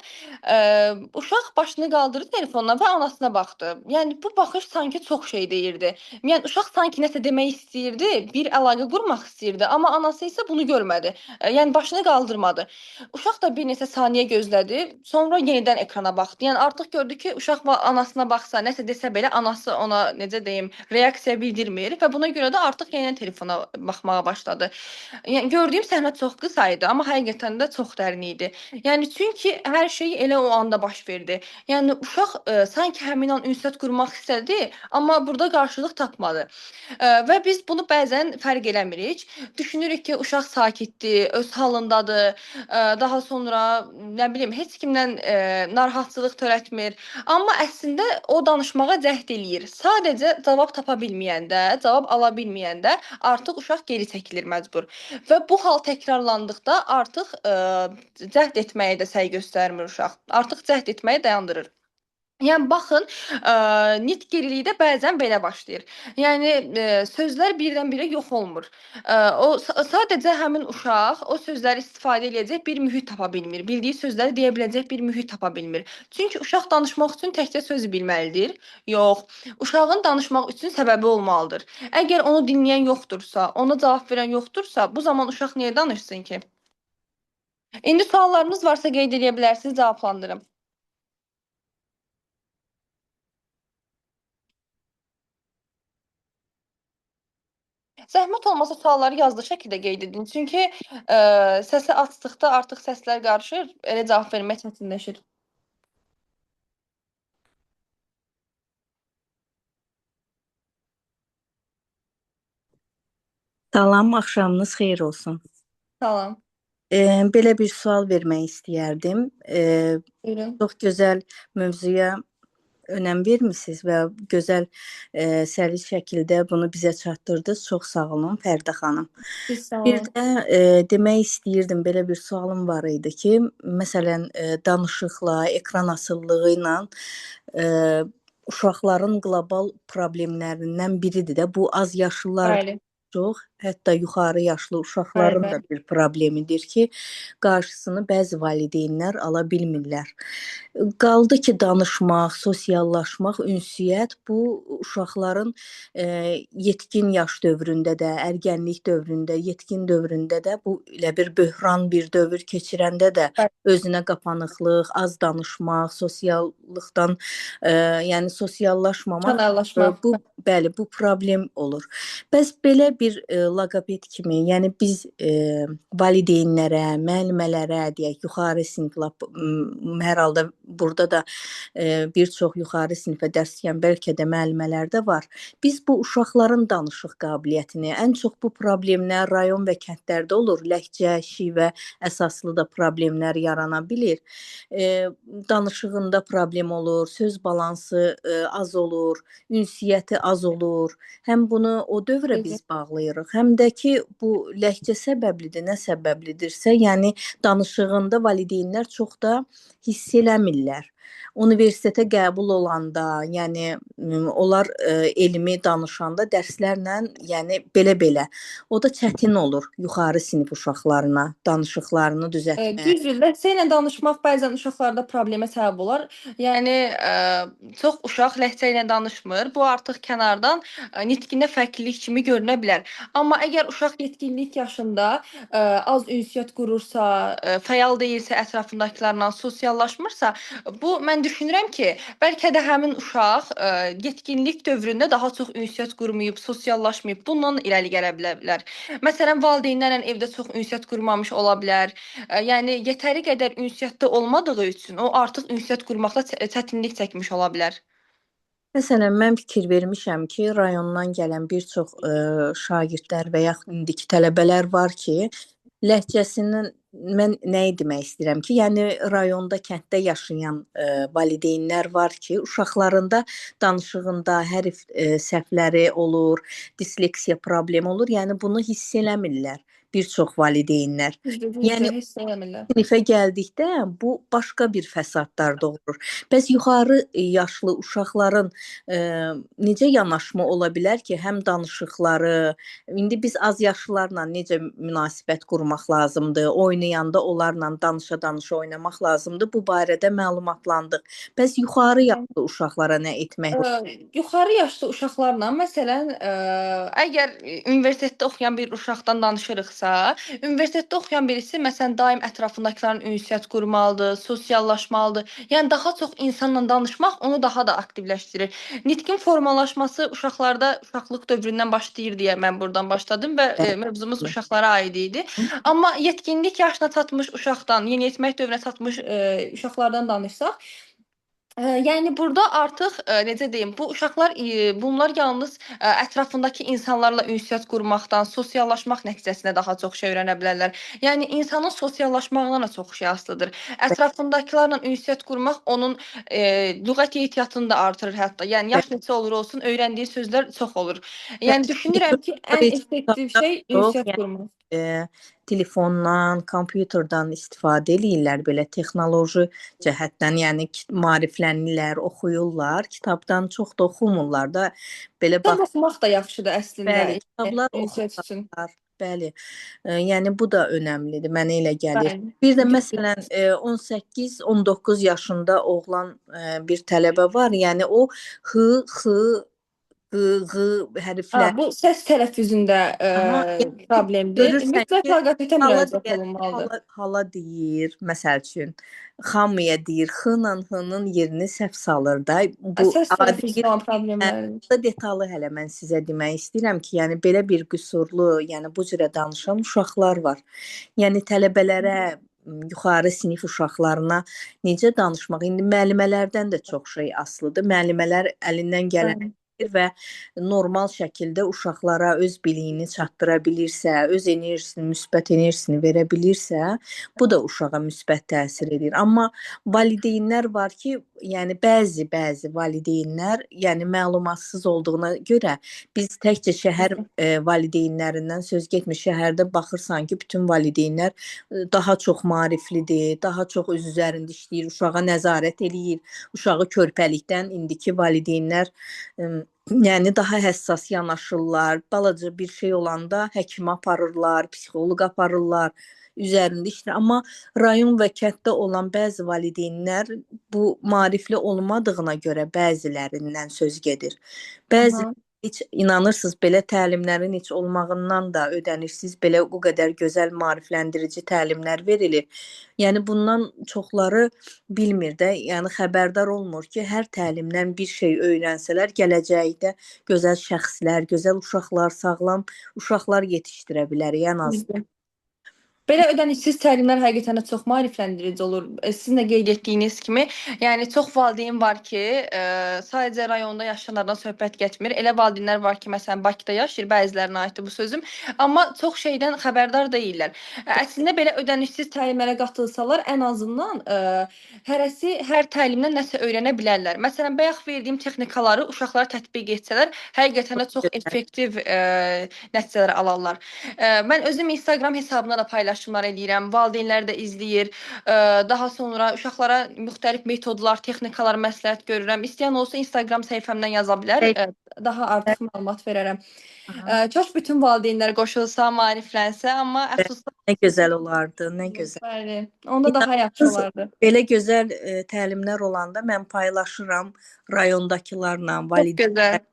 Uşaq başını qaldırdı telefondan və anasına baxdı. Yəni bu baxış sanki çox şey deyirdi. Yəni uşaq sanki nəsə demək istəyirdi, bir əlaqə qurmaq istəyirdi, amma anası isə bunu görmədi. Yəni başını qaldırmadı. Uşaq da bir neçə saniyə gözlədi, sonra yenidən ekrana baxdı. Yəni artıq gördü ki, uşaq anasına baxsa, nəsə desə belə anası ona necə deyim, reaksiya bildirmir və buna görə də artıq yenidən telefona baxmağa başladı. Yəni gördüyüm səhnə çox qısa idi, amma həqiqətən də çox dərin idi. Yəni çünki hər şey elə o anda baş verdi. Yəni uşaq sanki həmin an ünsiyyət qurmaq istədi, amma burada qarşılıq tapmadı. Və biz bunu bəzən fərq eləmirik. Düşünürük ki, uşaq sakitdir, öz halındadır. Daha sonra nə bilim heç kimdən narahatçılıq törətmir. Amma əslində o danışmağa cəhd eləyir. Sadəcə cavab tapa bilməyəndə, cavab ala bilməyəndə artıq uşaq geri çəkilir məcbur. Və bu hal təkrarlandıqda artıq cəhd etməyə də səy göstərmir uşaq. Artıq cəhd etməyi dayandırır. Yəni baxın, nitq geriliyi də bəzən belə başlayır. Yəni sözlər birdən-birə yox olmur. Sadəcə həmin uşaq o sözləri istifadə edəcək bir mühit tapa bilmir. Bildiyi sözləri deyə biləcək bir mühit tapa bilmir. Çünki uşaq danışmaq üçün təkcə söz bilməlidir. Yox, uşağın danışmaq üçün səbəbi olmalıdır. Əgər onu dinləyən yoxdursa, ona cavab verən yoxdursa, bu zaman uşaq niyə danışsın ki? İndi suallarınız varsa qeyd edə bilərsiniz, cavablandırım. Zəhmət olmasa sualları yazılı şəkildə qeyd edin. Çünki səsi açdıqda artıq səslər qarışır, elə cavab vermək çətinləşir. Salam, axşamınız xeyir olsun. Salam. Belə bir sual vermək istəyərdim. Buyurun. Çox gözəl mövzuya önəm vermisiniz və gözəl səlis şəkildə bunu bizə çatdırdınız. Çox sağ olun Fərdə xanım. Siz sağ Bir olun. də demək istəyirdim, belə bir sualım var idi ki, məsələn, danışıqla, ekran asılılığı ilə uşaqların qlobal problemlərindən biridir də. Bu az yaşlılar Bəli. çox, hətta yuxarı yaşlı uşaqların Bəli, da bir problemidir ki, qarşısını bəzi valideynlər ala bilmirlər. Qaldı ki, danışmaq, sosiallaşmaq, ünsiyyət bu uşaqların yetkin yaş dövründə də, ərgənlik dövründə, yetkin dövründə də bu elə bir böhran bir dövr keçirəndə də özünə qapanıqlıq, az danışmaq, sosiallıqdan, yəni sosiallaşmamaq, kanallaşmaq. bəli, bu problem olur. Bəs belə bir laqoped kimi, yəni biz valideynlərə, müəllimələrə, deyək, yuxarı siniflə, hər halda burada da bir çox yuxarı sinifə dərs deyən bəlkə də müəllimələr də var. Biz bu uşaqların danışıq qabiliyyətini, ən çox bu problemlər rayon və kəndlərdə olur. Ləhcə, şivə əsaslı da problemlər yarana bilir. Danışığında problem olur, söz balansı az olur, ünsiyyəti az olur. Həm bunu o dövrə biz bağlayırıq, həm də ki, bu ləhcə səbəblidir, nə səbəblidirsə, yəni danışığında valideynlər çox da hiss eləmirlər. Universitetə qəbul olanda, yəni onlar elmi danışanda dərslərlə, yəni belə-belə. O da çətin olur yuxarı sinif uşaqlarına danışıqlarını düzəltmək. Düzdür, ləhcə ilə danışmaq bəzən uşaqlarda problemə səbəb olar. Yəni çox uşaq ləhcə ilə danışmır. Bu artıq kənardan nitqində fərqlilik kimi görünə bilər. Amma əgər uşaq yetkinlik yaşında az ünsiyyət qurursa, fəal deyilsə, ətrafındakılarla sosiallaşmırsa, bu mən düşünürəm ki, bəlkə də həmin uşaq yetkinlik dövründə daha çox ünsiyyət qurmayıb, sosiallaşmayıb, bundan irəli gələ bilər. Məsələn, valideynlərlə evdə çox ünsiyyət qurmamış ola bilər. Yəni yetəri qədər ünsiyyətdə olmadığı üçün o artıq ünsiyyət qurmaqda çətinlik çəkmiş ola bilər. Məsələn, mən fikir vermişəm ki, rayondan gələn bir çox şagirdlər və yaxud indiki tələbələr var ki, ləhcəsindən mən nəyi demək istəyirəm ki, yəni rayonda, kənddə yaşayan valideynlər var ki, uşaqlarında danışığında hərf səhvləri olur, disleksiya problemi olur, yəni bunu hiss eləmirlər. bir çox valideynlər. Düzdür, Yəni hiss eləmirlər. sinifə gəldikdə bu başqa bir fəsadlar doğurur. Bəs yuxarı yaşlı uşaqların necə yanaşma ola bilər ki, həm danışıqları, indi biz az yaşlılarla necə münasibət qurmaq lazımdır, oynayanda onlarla danışa-danışa oynamaq lazımdır. Bu barədə məlumatlandıq. Bəs yuxarı yaşlı uşaqlara nə etmək olar? Yuxarı yaşlı uşaqlarla, məsələn, əgər universitetdə oxuyan bir uşaqdan danışırıqsa, universitetdə oxuyan birisi məsələn daim ətrafındakıların ünsiyyət qurmalıdır, sosiallaşmalıdır. Yəni daha çox insanla danışmaq onu daha da aktivləşdirir. Nitqin formalaşması uşaqlarda uşaqlıq dövründən başlayır deyə mən buradan başladım və mövzumuz uşaqlara aid idi. Amma yetkinlik yaşına çatmış uşaqdan, yeniyetmək dövrünə çatmış uşaqlardan danışsaq, yəni burada artıq necə deyim, bu uşaqlar bunlar yalnız ətrafındakı insanlarla ünsiyyət qurmaqdan, sosiallaşmaq nəticəsində daha çox şey öyrənə bilərlər. Yəni insanın sosiallaşmağına da çox şey asılıdır. Ətrafındakılarla ünsiyyət qurmaq onun lüğət ehtiyatını da artırır hətta. Yəni yaş neçə olur olsun, öyrəndiyi sözlər çox olur. Yəni düşünürəm ki, ən effektiv şey ünsiyyət qurmaq. Telefondan, kompüterdən istifadə eləyirlər belə texnoloji cəhətdən, yəni maariflənirlər, oxuyurlar, kitabdan çox da oxumurlar da. Belə Kitab oxumaq da yaxşıdır əslində. Bəli, kitablar ünsiyyət üçün. Bəli. Yəni bu da önəmlidir, mənə elə gəlir. Bəli. Bir də məsələn 18-19 yaşında oğlan bir tələbə var. Yəni o hərflər. Bu səs tələffüzündə problemdir. Mütləq laqapetə müraciət olunmalıdır. Hala deyir, məsəl üçün, xamıya deyir, x-la h-nın yerini səhv salır da. Bu səs tələffüzü olan problemlərdir. Detallı hələ mən sizə demək istəyirəm ki, yəni belə bir qüsurlu, yəni bu cürə danışan uşaqlar var. Yəni tələbələrə, yuxarı sinif uşaqlarına necə danışmaq? İndi müəllimələrdən də çox şey asılıdır. Müəllimələr əlindən gələn və normal şəkildə uşaqlara öz biliyini çatdıra bilirsə, öz enerjisini, müsbət enerjisini verə bilirsə, bu da uşağa müsbət təsir edir. Amma valideynlər var ki, yəni bəzi valideynlər, yəni məlumatsız olduğuna görə biz təkcə şəhər valideynlərindən söz getmir. Şəhərdə baxırsan ki, bütün valideynlər daha çox maariflidir, daha çox öz üzərində işləyir, uşağa nəzarət eləyir. Uşağı körpəlikdən indiki valideynlər yəni daha həssas yanaşırlar. Balaca bir şey olanda həkimə aparırlar, psixoloq aparırlar, üzərində işləyir. Amma rayon və kənddə olan bəzi valideynlər bu maarifli olmadığına görə bəzilərindən söz gedir. Bəzi heç inanırsınız belə təlimlərin heç olmağından da ödənişsiz belə o qədər gözəl maarifləndirici təlimlər verilir. Yəni bundan çoxları bilmir də, yəni xəbərdar olmur ki, hər təlimdən bir şey öyrənsələr gələcəkdə gözəl şəxslər, gözəl uşaqlar, sağlam uşaqlar yetişdirə bilər ən az. Belə ödənişsiz təlimlər həqiqətən də çox maarifləndirici olur. Sizin də qeyd etdiyiniz kimi, yəni çox valideyn var ki, sadəcə rayonda yaşayanlardan söhbət getmir. Elə valideynlər var ki, məsələn Bakıda yaşayır, bəzilərinə aiddir bu sözüm, amma çox şeydən xəbərdar deyillər. Əslində belə ödənişsiz təlimlərə qatılsalar, ən azından hərəsi hər təlimdən nəsə öyrənə bilərlər. Məsələn, bayaq verdiyim texnikaları uşaqlara tətbiq etsələr, həqiqətən də çox effektiv nəticələr alarlar. Mən özüm Instagram hesabına da paylaşımlar eləyirəm, valideynlər də izləyir. Daha sonra uşaqlara müxtəlif metodlar, texnikalar məsləhət görürəm. İstəyən olsa Instagram səhifəmdən yaza bilər. Daha artıq məlumat verərəm. Çox bütün valideynlər qoşulsa, maariflənsə, amma əfsuslar nə gözəl olardı, nə gözəl. Bəli, onda daha yaxşı olardı. Belə gözəl təlimlər olanda mən paylaşıram rayondakılarla, valideynlərlə.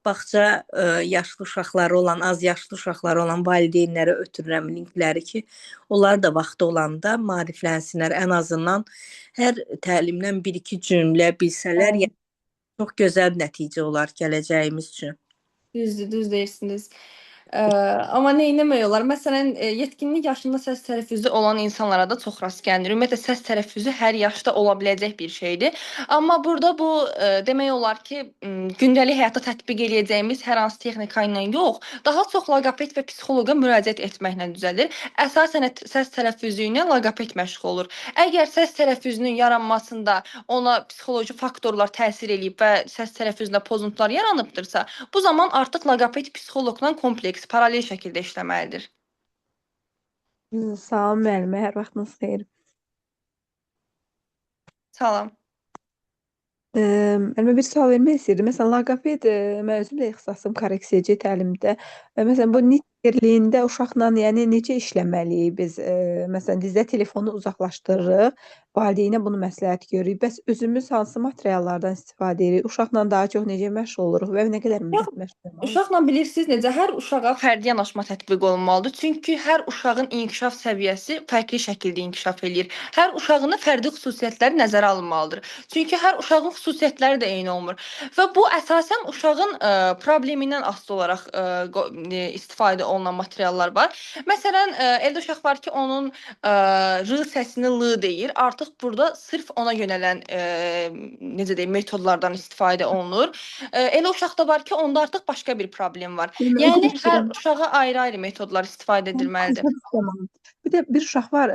Bağça yaşlı uşaqları olan, az yaşlı uşaqları olan valideynlərə ötürürəm linkləri ki, onlar da vaxtı olanda maariflənsinlər. Ən azından hər təlimdən bir-iki cümlə bilsələr, yəni çox gözəl nəticə olar gələcəyimiz üçün. Düz deyirsiniz. Amma nə etmək olar? Məsələn, yetkinlik yaşında səs tələffüzü olan insanlara da çox rast gəlinir. Ümumiyyətlə səs tələffüzü hər yaşda ola biləcək bir şeydir. Amma burada bu demək olar ki, gündəlik həyatda tətbiq edəcəyimiz hər hansı texnika ilə yox, daha çox laqapet və psixoloqa müraciət etməklə düzəlir. Əsasən səs tələffüzü ilə laqapet məşğul olur. Əgər səs tələffüzünün yaranmasında ona psixoloji faktorlar təsir eləyib və səs tələffüzündə pozuntular yaranıbdırsa, bu zaman artıq laqapet psixoloqla kompleks, paralel şəkildə işləməlidir. Salam müəllimə, hər vaxtınız xeyir. Salam. Müəllimə bir sual vermək istəyirdim. Məsələn, loqoped mən özüm də ixtisasım korreksiyacı təlimdə. Məsələn, bu nitq birliyində uşaqla, yəni necə işləməliyik biz? Məsələn, dizdə telefonu uzaqlaşdırırıq, valideynə bunu məsləhət görürük. Bəs özümüz hansı materiallardan istifadə edirik? Uşaqla daha çox necə məşğul oluruq və nə qədər müddət məşğul olmalıyıq? Uşaqla bilirsiniz necə hər uşağa fərdi yanaşma tətbiq olunmalıdır. Çünki hər uşağın inkişaf səviyyəsi fərqli şəkildə inkişaf eləyir. Hər uşağın da fərdi xüsusiyyətləri nəzərə alınmalıdır. Çünki hər uşağın xüsusiyyətləri də eyni olmur. Və bu əsasən uşağın problemindən asılı olaraq istifadə olunan materiallar var. Məsələn, eldə uşaq var ki, onun r səsini l deyir. Artıq burada sırf ona yönələn necə deyim, metodlardan istifadə olunur. Elə uşaq da var ki, onda artıq başqa bir problem var. Yəni hər uşağa ayrı-ayrı metodlar istifadə edilməlidir. Tamam. Bir də bir uşaq var,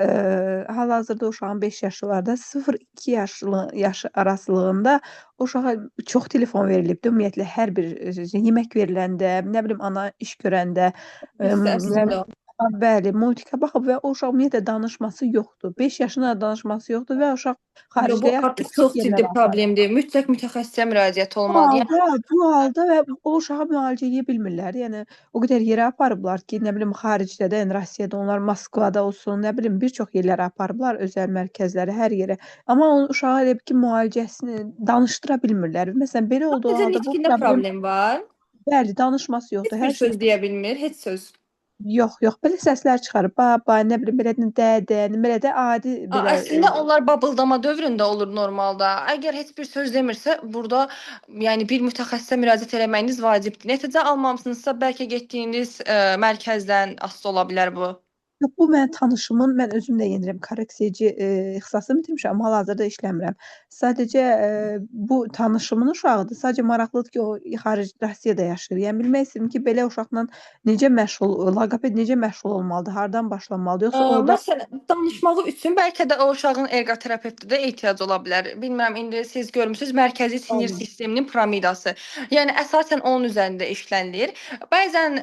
hal-hazırda uşağın 5 yaşı var da, 0-2 yaş arasılığında o uşağa çox telefon verilibdir. Ümumiyyətlə hər bir yemək veriləndə, nə bilim ana iş görəndə, İstərsiniz. bəli, multika baxıb və o uşaq ümumiyyətlə danışması yoxdur. 5 yaşında da danışması yoxdur və uşaq Bu xaricdə artıq çox ciddi problemdir. Mütləq mütəxəssisə müraciət olmalıdır. Bu halda və o uşağı müalicə edə bilmirlər. Yəni o qədər yerə aparıblar ki, nə bilim xaricdə də, yəni Rusiyada, onlar Moskvada olsun, nə bilim bir çox yerlərə aparıblar, özəl mərkəzlərə, hər yerə. Amma o uşağa elə ki, müalicəsini danışdıra bilmirlər. Məsələn, belə olduğu Sadəcə halda bu nitqində problem var. bəli, danışması yoxdur. Heç bir söz deyə bilmir, heç söz. Yox, belə səslər çıxarır. Baba, nə bilim belə dədə, belə də adi belə. Əslində onlar babıldama dövründə olur normalda. Əgər heç bir söz demirsə, burada yəni bir mütəxəssisə müraciət etməyiniz vacibdir. Nəticə almamısınızsa, bəlkə getdiyiniz mərkəzdən asılı ola bilər bu. Yox, bu mənim tanışımın, mən özüm də yenirəm, korreksiyacı ixtisasını bitirmişəm, amma hal-hazırda işləmirəm. Sadəcə bu tanışımın uşağıdır. Sadəcə maraqlıdır ki, o xaric Rusiyada yaşayır. Yəni bilmək istəyirəm ki, belə uşaqla necə məşğul, loqoped necə məşğul olmalıdır, hardan başlamalıdır? Yoxsa orada Məsələn, danışmağı üçün bəlkə də o uşağın erqoterapevtə də ehtiyac ola bilər. Bilmirəm, indi siz görmüsüz mərkəzi sinir sisteminin piramidası. Yəni əsasən onun üzərində işlənilir. Bəzən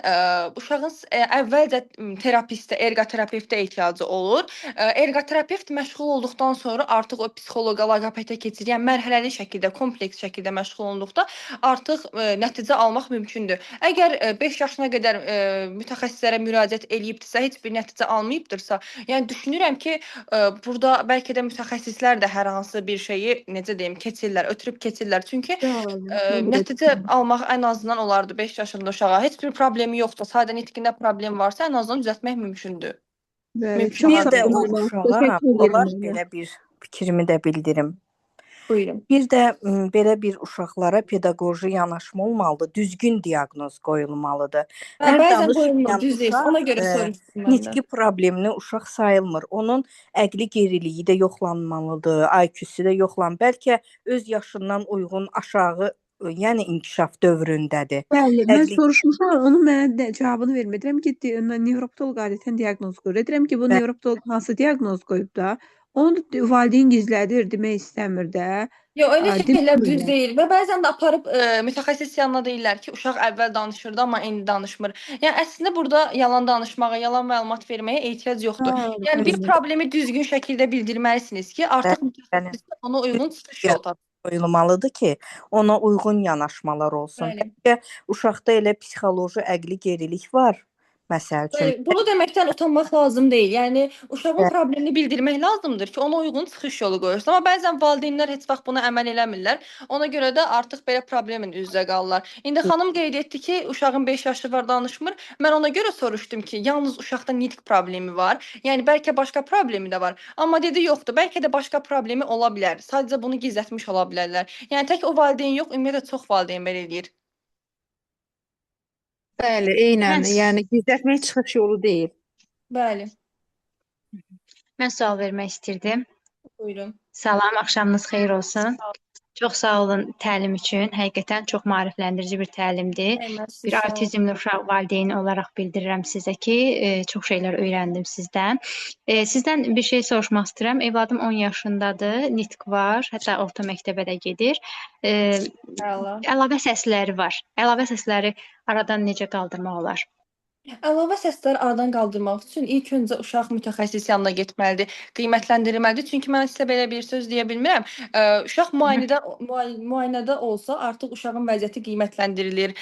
uşağın əvvəlcə terapistə, erqoterapevtə ehtiyacı olur. Erqoterapevt məşğul olduqdan sonra artıq o psixoloqa, loqopedə keçir. Yəni mərhələli şəkildə, kompleks şəkildə məşğul olunduqda artıq nəticə almaq mümkündür. Əgər 5 yaşına qədər mütəxəssislərə müraciət eləyibdirsə, heç bir nəticə almayıbdırsa, yəni düşünürəm ki, burada bəlkə də mütəxəssislər də hər hansı bir şeyi, necə deyim, keçirlər, ötürüb keçirlər. Çünki nəticə almaq ən azından olardı 5 yaşında uşağa. Heç bir problemi yoxdur, sadə nitqində problem varsa, ən azından düzəltmək mümkündür. Mümkün Bir də o olsa- uşağa Təşəkkür edirəm olar mənə. belə bir fikrimi də bildirim. Buyurun. Bir də belə bir uşaqlara pedaqoji yanaşma olmalıdır, düzgün diaqnoz qoyulmalıdır. Hər Bəzən danışmayan qoyulmur, düz deyil. uşaq, Ona görə soruşdum mən də. nitqi problemli uşaq sayılmır. Onun əqli geriliyi də yoxlanmalıdır, IQ-su da Bəlkə öz yaşından uyğun aşağı, yəni inkişaf dövründədir. Bəli, mən Əqli- soruşmuşam, onun mənə cavabını vermir. Deyirəm ki, nevroloq adətən diaqnoz qoyur. Deyirəm ki, bu Bəli. nevroloq hansı diaqnoz qoyub da? Onu valideyn gizlədir, demək istəmir də. Yox, elə Ay, şeylər düz bilmirəm. deyil və bəzən də aparıb mütəxəssis yanına deyirlər ki, uşaq əvvəl danışırdı, amma indi danışmır. Yəni əslində burada yalan danışmağa, yalan məlumat verməyə ehtiyac yoxdur. Yəni bir problemi düzgün şəkildə bildirməlisiniz ki, artıq mütəxəssis ona uyğun çıxış yolu tapsın. qoyulmalıdır ki, ona uyğun yanaşmalar olsun. Bəli. Bəlkə uşaqda elə psixoloji, əqli gerilik var. Məsəl üçün, Bunu deməkdən utanmaq lazım deyil. Yəni uşağın problemini bildirmək lazımdır ki, ona uyğun çıxış yolu qoyulsun. Amma bəzən valideynlər heç vaxt buna əməl eləmirlər. Ona görə də artıq belə problemin üz-üzə qalırlar. İndi xanım qeyd etdi ki, uşağın 5 yaşı var, danışmır. Mən ona görə soruşdum ki, yalnız uşaqda nitq problemi var. Yəni bəlkə başqa problemi də var. Amma dedi yoxdur. Bəlkə də başqa problemi ola bilər. Sadəcə bunu gizlətmiş ola bilərlər. Yəni tək o valideyn yox, ümumiyyətlə çox valideyn belə eləyir. Bəli, eynən. Yəni gizlətmək çıxış yolu deyil. Bəli. Mən sual vermək istirdim. Buyurun. Salam, axşamınız xeyir olsun. Çox sağ olun təlim üçün. Həqiqətən çox maarifləndirici bir təlimdir. Bir autizmli uşaq valideyni olaraq bildirirəm sizə ki, çox şeylər öyrəndim sizdən. Sizdən bir şey soruşmaq istəyirəm. Evladım 10 yaşındadır, nitq var, hətta orta məktəbə də gedir. Əlavə səsləri var. Əlavə səsləri aradan necə qaldırmaq olar? Əlavə səsləri aradan qaldırmaq üçün ilk öncə uşaq mütəxəssis yanına getməlidir, qiymətləndirilməlidir. Çünki mən sizə belə bir söz deyə bilmirəm. Uşaq müayinədə olsa artıq uşağın vəziyyəti qiymətləndirilir.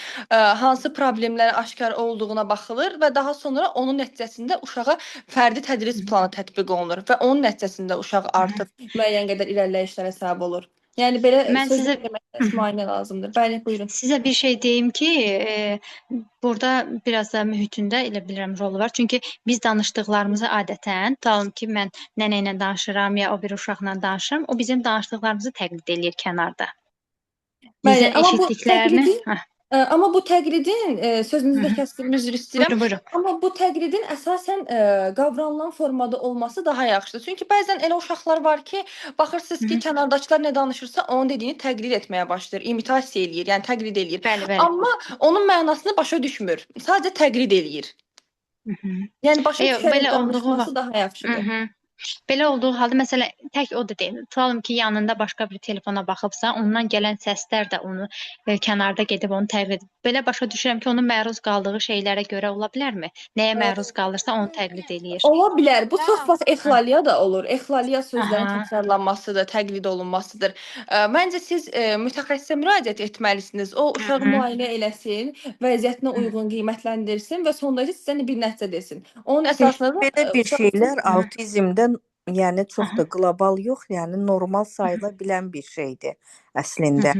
Hansı problemlər aşkar olduğuna baxılır və daha sonra onun nəticəsində uşağa fərdi tədris planı tətbiq olunur və onun nəticəsində uşaq artıq müəyyən qədər irəliləyişlərə səbəb olur. Yəni belə Mən söz sizə demək müayinə lazımdır. Bəli, buyurun. Sizə bir şey deyim ki, burada biraz da mühitində elə bilirəm rolu var. Çünki biz danışdıqlarımızı adətən, tutalım ki, mən nənə ilə danışıram ya o bir uşaqla danışıram, o bizim danışdıqlarımızı təqlid eləyir kənarda. Bəli, Bizdən eşitdiklərini, amma bu təqlidin sözünüzü də kəsdim, üzr istəyirəm. buyurun. Amma bu təqlidin əsasən qavranılan formada olması daha yaxşıdır. Çünki bəzən elə uşaqlar var ki, baxırsınız ki, kənardakılar nə danışırsa onun dediyini təqlid etməyə başlayır, imitasiya eləyir, yəni təqlid eləyir. Bəli. Amma onun mənasını başa düşmür. Sadəcə təqlid eləyir. Yəni başa düşərək danışması daha yaxşıdır. Belə olduğu halda məsələn tək o da deyil. Tutalım ki, yanında başqa bir telefona baxıbsa, ondan gələn səslər də onu kənarda gedib onu təqlid edir. Belə başa düşürəm ki, onun məruz qaldığı şeylərə görə ola bilərmi? Nəyə məruz qalırsa onu təqlid eləyir. Ola bilər. Bu çox vaxt exlaliya da olur. Exlaliya sözlərin təkrarlanmasıdır, təqlid olunmasıdır. Məncə siz mütəxəssisə müraciət etməlisiniz. O uşağı müayinə eləsin, vəziyyətinə uyğun qiymətləndirsin və sonda sizə bir nəticə desin. Onun əsasında da belə bir şeylər autizmdə yəni çox da qlobal yox, yəni normal sayıla bilən bir şeydir əslində.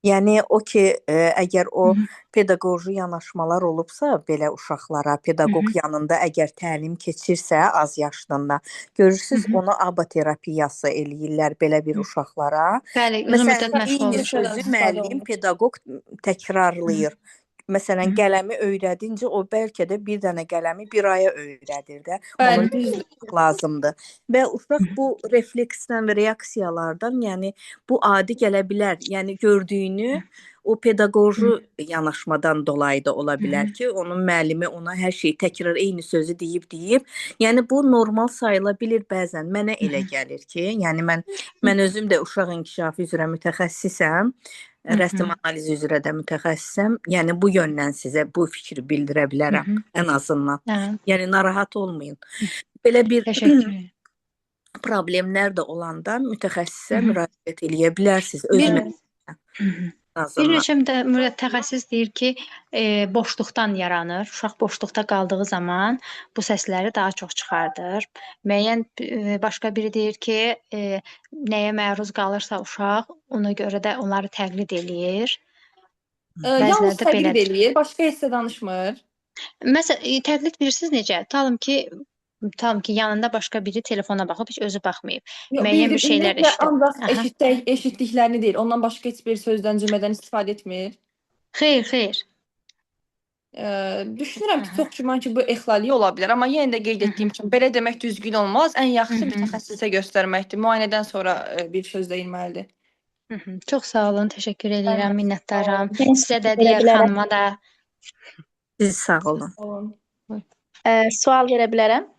Yəni o ki, əgər o pedaqoji yanaşmalar olubsa, belə uşaqlara, pedaqoq yanında əgər təlim keçirsə az yaşında, görürsüz ona abaterapiyası eləyirlər belə bir uşaqlara. Bəli, uzun müddət məşğul olur. Sözü müəllim, pedaqoq təkrarlayır. Məsələn, qələmi öyrədincə o bəlkə də bir dənə qələmi bir aya öyrədir də. Onun lazımdır. Və uşaq bu refleksdən və reaksiyalardan, yəni bu adi gələ bilər. Yəni gördüyünü o pedaqoji yanaşmadan dolayı da ola bilər ki, onun müəllimi ona hər şeyi təkrar eyni sözü deyib. Yəni bu normal sayıla bilir bəzən. Mənə elə gəlir ki, yəni mən özüm də uşaq inkişafı üzrə mütəxəssisəm. Rəsm analizi üzrə də mütəxəssisəm. Yəni bu yöndən sizə bu fikri bildirə bilərəm ən azından. Yəni narahat olmayın. Belə bir problemlər də olanda mütəxəssisə müraciət eləyə bilərsiniz özünüzə. Bir neçə mütəxəssis deyir ki, boşluqdan yaranır. Uşaq boşluqda qaldığı zaman bu səsləri daha çox çıxardır. Müəyyən başqa biri deyir ki, nəyə məruz qalırsa uşaq, ona görə də onları təqlid eləyir. Yalnız təqlid eləyir, başqa heç danışmır. Məsələn, təqlid bilirsiniz necə? Tutalım ki, yanında başqa biri telefona baxıb, heç özü baxmayıb. Müəyyən bir şeylər eşidir. Eşitdiklərini deyir. Ondan başqa heç bir sözdən, cümlədən istifadə etmir. Xeyr. Düşünürəm ki, çox güman ki, bu exlaliya ola bilər. Amma yenə də qeyd etdiyim kimi, belə demək düzgün olmaz. Ən yaxşısı mütəxəssisə göstərməkdir. Müayinədən sonra bir söz deyilməlidir. Çox sağ olun, təşəkkür edirəm, minnətdaram. Sizə də, digər xanıma da. Siz sağ olun. Sual verə bilərəm?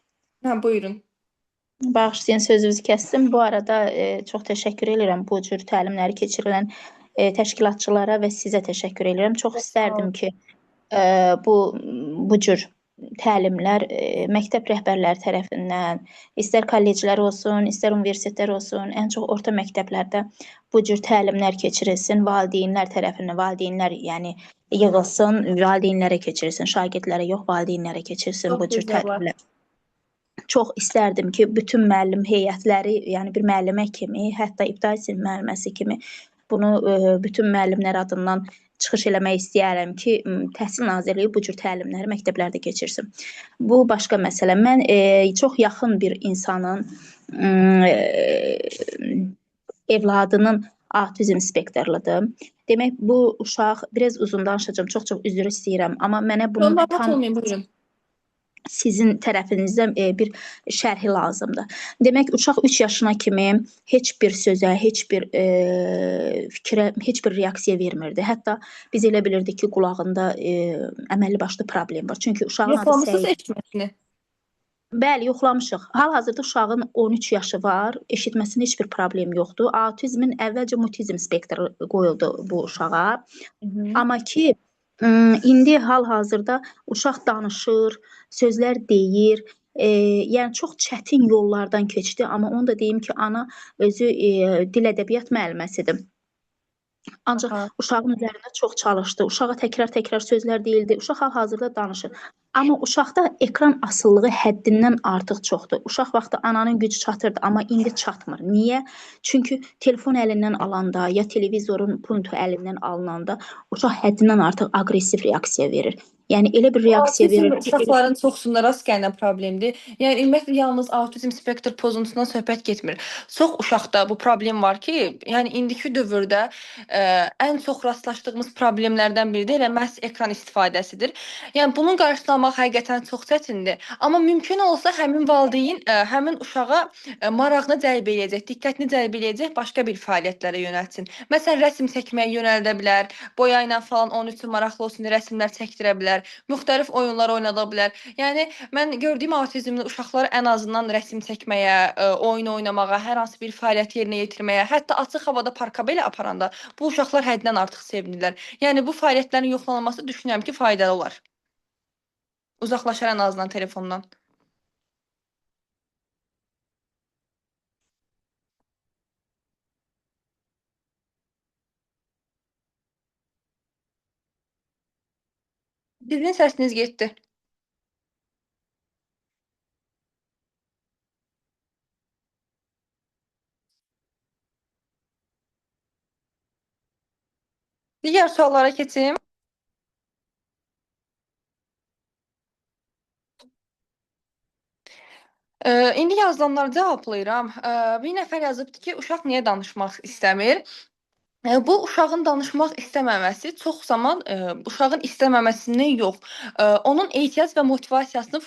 Buyurun. Bağışlayın, sözünüzü kəsdim. Bu arada çox təşəkkür edirəm bu cür təlimləri keçirilən təşkilatçılara və sizə təşəkkür edirəm. Çox istərdim ki, bu cür təlimlər məktəb rəhbərləri tərəfindən, istər kolleclər olsun, istər universitetlər olsun, ən çox orta məktəblərdə bu cür təlimlər keçirilsin, valideynlər tərəfindən, valideynlər yəni yığılsın, valideynlərə keçirilsin, şagirdlərə yox, valideynlərə keçirilsin bu cür təlimlər. Çox istərdim ki, bütün müəllim heyətləri, yəni bir müəllimə kimi, hətta ibtidai sinif müəlliməsi kimi bunu bütün müəllimlər adından çıxış eləmək istəyərəm ki, Təhsil Nazirliyi bu cür təlimləri məktəblərdə keçirsin. Bu başqa məsələ. Mən çox yaxın bir insanın evladının autizm spektrlidir. Demək, bu uşaq, biraz uzun danışacağım, çox üzr istəyirəm, amma mənə bunu tam sizin tərəfinizdən bir şərhi lazımdır. Demək, uşaq 3 yaşına kimi heç bir sözə, heç bir fikrə, heç bir reaksiya vermirdi. Hətta biz elə bilirdik ki, qulağında əməlli başlı problem var. Çünki uşağın yoxlamışsınız eşitməsini? Bəli, yoxlamışıq. Hal-hazırda uşağın 13 yaşı var, eşitməsində heç bir problem yoxdur. Autizmin əvvəlcə mutizm spektri qoyuldu bu uşağa. Amma ki, İndi hal-hazırda uşaq danışır, sözlər deyir. Yəni çox çətin yollardan keçdi, amma onu da deyim ki, ana özü dil ədəbiyyat müəlliməsidir. Ancaq Aha. uşağın üzərində çox çalışdı. Uşağa təkrar-təkrar sözlər deyildi. Uşaq hal-hazırda danışır. Amma uşaqda ekran asılılığı həddindən artıq çoxdur. Uşaq vaxtı ananın gücü çatırdı, amma indi çatmır. Niyə? Çünki telefon əlindən alanda, ya televizorun punktu əlindən alınanda uşaq həddindən artıq aqressiv reaksiya verir. Yəni elə bir reaksiya Autizm verir ki, uşaqların çoxsunda rast gələn problemdir. Yəni ümumiyyətlə yalnız autizm spektr pozuntusundan söhbət getmir. Çox uşaqda bu problem var ki, yəni indiki dövrdə ən çox rastlaşdığımız problemlərdən biri də elə məhz ekran istifadəsidir. Yəni bunun qarşısını almaq həqiqətən çox çətindir. Amma mümkün olsa həmin valideyn həmin uşağa marağını cəlb eləyəcək, diqqətini cəlb eləyəcək başqa bir fəaliyyətlərə yönəltsin. Məsələn, rəsm çəkməyə yönəldə bilər, boya ilə falan onun üçün maraqlı olsun, rəsmlər çəkdirə bilər. Müxtəlif oyunlar oynada bilər. Yəni mən gördüyüm autizmli uşaqlar ən azından rəsm çəkməyə, oyun oynamağa, hər hansı bir fəaliyyət yerinə yetirməyə, hətta açıq havada parka belə aparanda bu uşaqlar həddindən artıq sevinirlər. Yəni bu fəaliyyətlərin yoxlanılması düşünürəm ki, faydalı olar. Uzaqlaşar ən azından telefondan. Sizin səsiniz getdi. Digər suallara keçim. İndi yazılanları cavablayıram. Bir nəfər yazıbdı ki, uşaq niyə danışmaq istəmir? Bu uşağın danışmaq istəməməsi çox zaman uşağın istəməməsindən yox, onun ehtiyac və motivasiyasının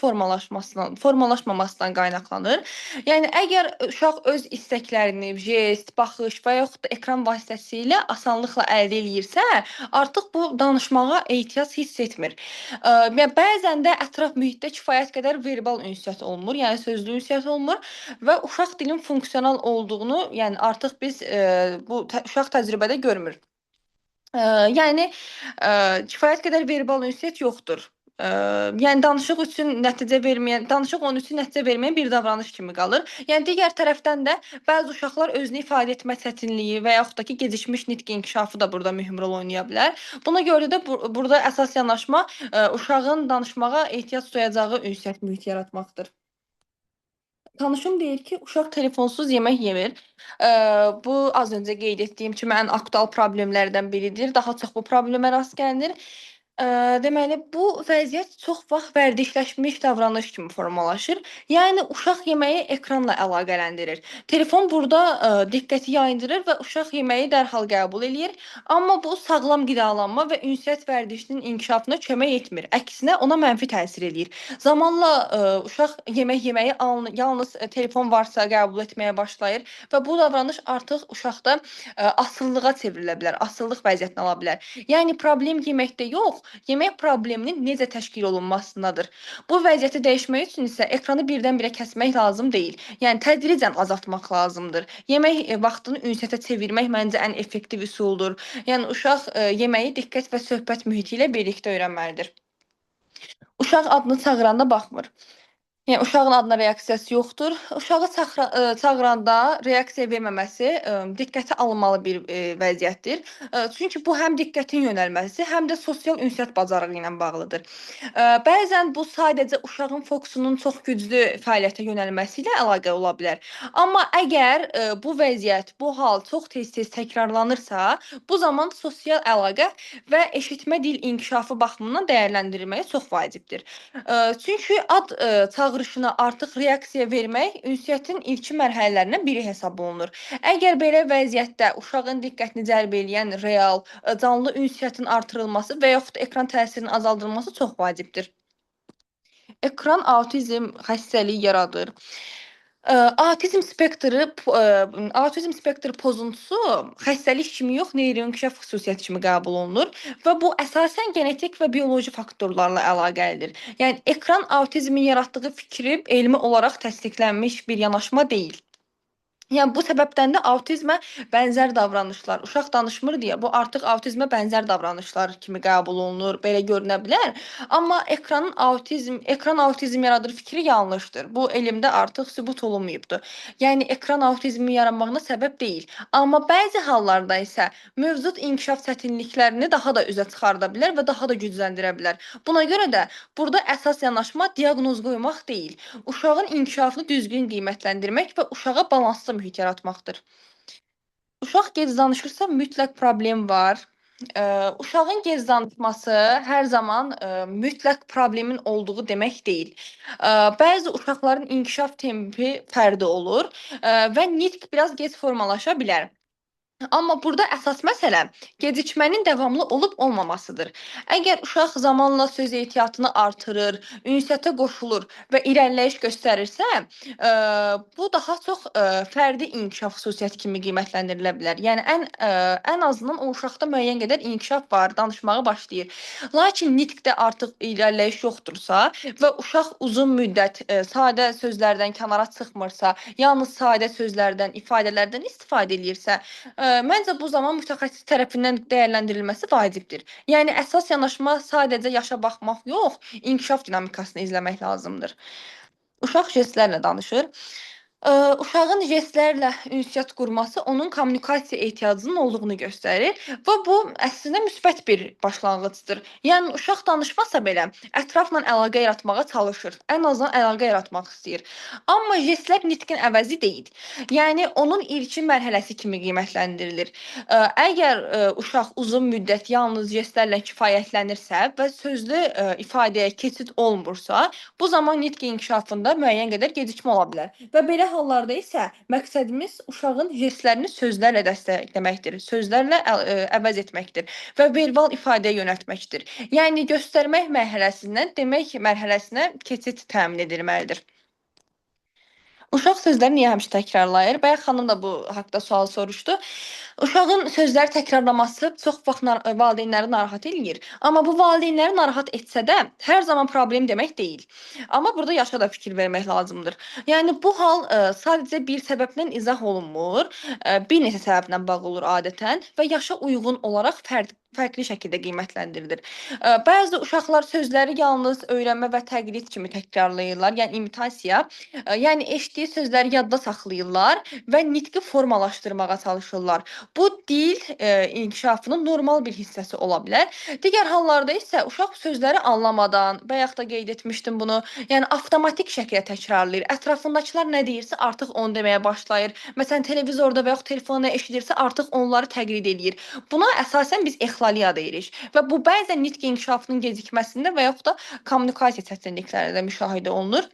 formalaşmamasından qaynaqlanır. Yəni əgər uşaq öz istəklərini, jest, baxış və yaxud da ekran vasitəsilə asanlıqla əldə eləyirsə, artıq bu danışmağa ehtiyac hiss etmir. Və bəzən də ətraf mühitdə kifayət qədər verbal ünsiyyət olunmur, yəni sözlü ünsiyyət olunmur və uşaq dilin funksional olduğunu, yəni artıq biz bu uşaq təcrübədə görmür. Yəni kifayət qədər verbal ünsiyyət yoxdur. Yəni danışıq onun üçün nəticə verməyən bir davranış kimi qalır. Yəni digər tərəfdən də bəzi uşaqlar özünü ifadə etmə çətinliyi və yaxud da ki, gecikmiş nitq inkişafı da burada mühüm rol oynaya bilər. Buna görə də burada əsas yanaşma uşağın danışmağa ehtiyac duyacağı ünsiyyət mühiti yaratmaqdır. Tanışım deyir ki, uşaq telefonsuz yemək yemir. Bu az öncə qeyd etdiyim kimi ən aktual problemlərdən biridir. Daha çox bu problemə rast gəlinir. Deməli, bu vəziyyət çox vaxt vərdişləşmiş davranış kimi formalaşır. Yəni uşaq yeməyi ekranla əlaqələndirir. Telefon burada diqqəti yayındırır və uşaq yeməyi dərhal qəbul eləyir. Amma bu sağlam qidalanma və ünsiyyət vərdişinin inkişafına kömək etmir. Əksinə ona mənfi təsir eləyir. Zamanla uşaq yemək yeməyi yalnız telefon varsa qəbul etməyə başlayır və bu davranış artıq uşaqda asılılığa çevrilə bilər, asıllıq vəziyyətinə ala bilər. Yəni problem yeməkdə yox, yemək probleminin necə təşkil olunmasındadır. Bu vəziyyəti dəyişmək üçün isə ekranı birdən-birə kəsmək lazım deyil. Yəni tədricən azaltmaq lazımdır. Yemək vaxtını ünsiyyətə çevirmək məncə ən effektiv üsuldur. Yəni uşaq yeməyi diqqət və söhbət mühiti ilə birlikdə öyrənməlidir. Uşaq adını çağıranda baxmır. Yəni uşağın adına reaksiyası yoxdur. Uşağı çağıranda reaksiya verməməsi diqqətə alınmalı bir vəziyyətdir. Çünki bu həm diqqətin yönəlməsi, həm də sosial ünsiyyət bacarığı ilə bağlıdır. Bəzən bu sadəcə uşağın fokusunun çox güclü fəaliyyətə yönəlməsi ilə əlaqə ola bilər. Amma əgər bu vəziyyət, bu hal çox tez-tez təkrarlanırsa, bu zaman sosial əlaqə və eşitmə dil inkişafı baxımından dəyərləndirilməyə çox vacibdir. Çünki ad çağırışına artıq reaksiya vermək ünsiyyətin ilkin mərhələlərindən biri hesab olunur. Əgər belə vəziyyətdə uşağın diqqətini cəlb edən real, canlı ünsiyyətin artırılması və yaxud da ekran təsirinin azaldılması çox vacibdir. Ekran autizm xəstəliyi yaradır. Autizm spektr pozuntusu xəstəlik kimi yox, neyroinkişaf xüsusiyyəti kimi qəbul olunur və bu əsasən genetik və bioloji faktorlarla əlaqəlidir. Yəni ekran autizmin yaratdığı fikri elmi olaraq təsdiqlənmiş bir yanaşma deyil. Yəni bu səbəbdən də autizmə bənzər davranışlar, uşaq danışmır deyə bu artıq autizmə bənzər davranışlar kimi qəbul olunur, belə görünə bilər. Amma ekran autizm yaradır fikri yanlışdır. Bu elmdə artıq sübut olunmayıbdır. Yəni ekran autizmin yaranmağına səbəb deyil. Amma bəzi hallarda isə mövcud inkişaf çətinliklərini daha da üzə çıxarda bilər və daha da gücləndirə bilər. Buna görə də burada əsas yanaşma diaqnoz qoymaq deyil, uşağın inkişafını düzgün qiymətləndirmək və uşağa balanslı mühit yaratmaqdır. Uşaq gec danışırsa mütləq problem var. Uşağın gec danışması hər zaman mütləq problemin olduğu demək deyil. Bəzi uşaqların inkişaf tempi fərqli olur və nitq biraz gec formalaşa bilər. Amma burada əsas məsələ gecikmənin davamlı olub olmamasıdır. Əgər uşaq zamanla söz ehtiyatını artırır, ünsiyyətə qoşulur və irəliləyiş göstərirsə, bu daha çox fərdi inkişaf xüsusiyyəti kimi qiymətləndirilə bilər. Yəni ən azından o uşaqda müəyyən qədər inkişaf var, danışmağa başlayır. Lakin nitqdə artıq irəliləyiş yoxdursa və uşaq uzun müddət sadə sözlərdən kənara çıxmırsa, yalnız sadə sözlərdən, ifadələrdən istifadə eləyirsə, məncə bu zaman mütəxəssis tərəfindən dəyərləndirilməsi vacibdir. Yəni əsas yanaşma sadəcə yaşa baxmaq yox, inkişaf dinamikasını izləmək lazımdır. Uşaq jestlərlə danışır. Uşağın jestlərlə ünsiyyət qurması onun kommunikasiya ehtiyacının olduğunu göstərir və bu əslində müsbət bir başlanğıcdır. Yəni uşaq danışmasa belə ətrafla əlaqə yaratmağa çalışır. Ən azından əlaqə yaratmaq istəyir. Amma jestlər nitqin əvəzi deyil. Yəni onun ilkin mərhələsi kimi qiymətləndirilir. Əgər uşaq uzun müddət yalnız jestlərlə kifayətlənirsə və sözlü ifadəyə keçid olmursa, bu zaman nitq inkişafında müəyyən qədər gecikmə ola bilər. Və belə hallarda isə məqsədimiz uşağın jestlərini sözlərlə dəstəkləməkdir, sözlərlə əvəz etməkdir və verbal ifadəyə yönəltməkdir. Yəni göstərmək mərhələsindən demək mərhələsinə keçid təmin edilməlidir. Uşaq sözləri niyə həmişə təkrarlayır? Bayaq xanım da bu haqqda sual soruşdu. Uşağın sözləri təkrarlaması çox vaxt valideynləri narahat eləyir. Amma bu valideynləri narahat etsə də hər zaman problem demək deyil. Amma burada yaşa da fikir vermək lazımdır. Yəni bu hal sadəcə bir səbəblə izah olunmur, bir neçə səbəblə bağlı olur adətən və yaşa uyğun olaraq fərqli şəkildə qiymətləndirilir. Bəzi uşaqlar sözləri yalnız öyrənmə və təqlid kimi təkrarlayırlar, yəni imitasiya. Yəni eşitdiyi sözləri yadda saxlayırlar və nitqi formalaşdırmağa çalışırlar. Bu dil inkişafının normal bir hissəsi ola bilər. Digər hallarda isə uşaq sözləri anlamadan, bayaq da qeyd etmişdim bunu, yəni avtomatik şəkildə təkrarlayır. Ətrafındakılar nə deyirsə artıq onu deməyə başlayır. Məsələn, televizorda və yaxud telefonda eşidirsə artıq onları təqlid eləyir. Buna əsasən biz exlaliya deyirik və bu bəzən nitq inkişafının gecikməsində və yaxud da kommunikasiya çətinliklərində müşahidə olunur.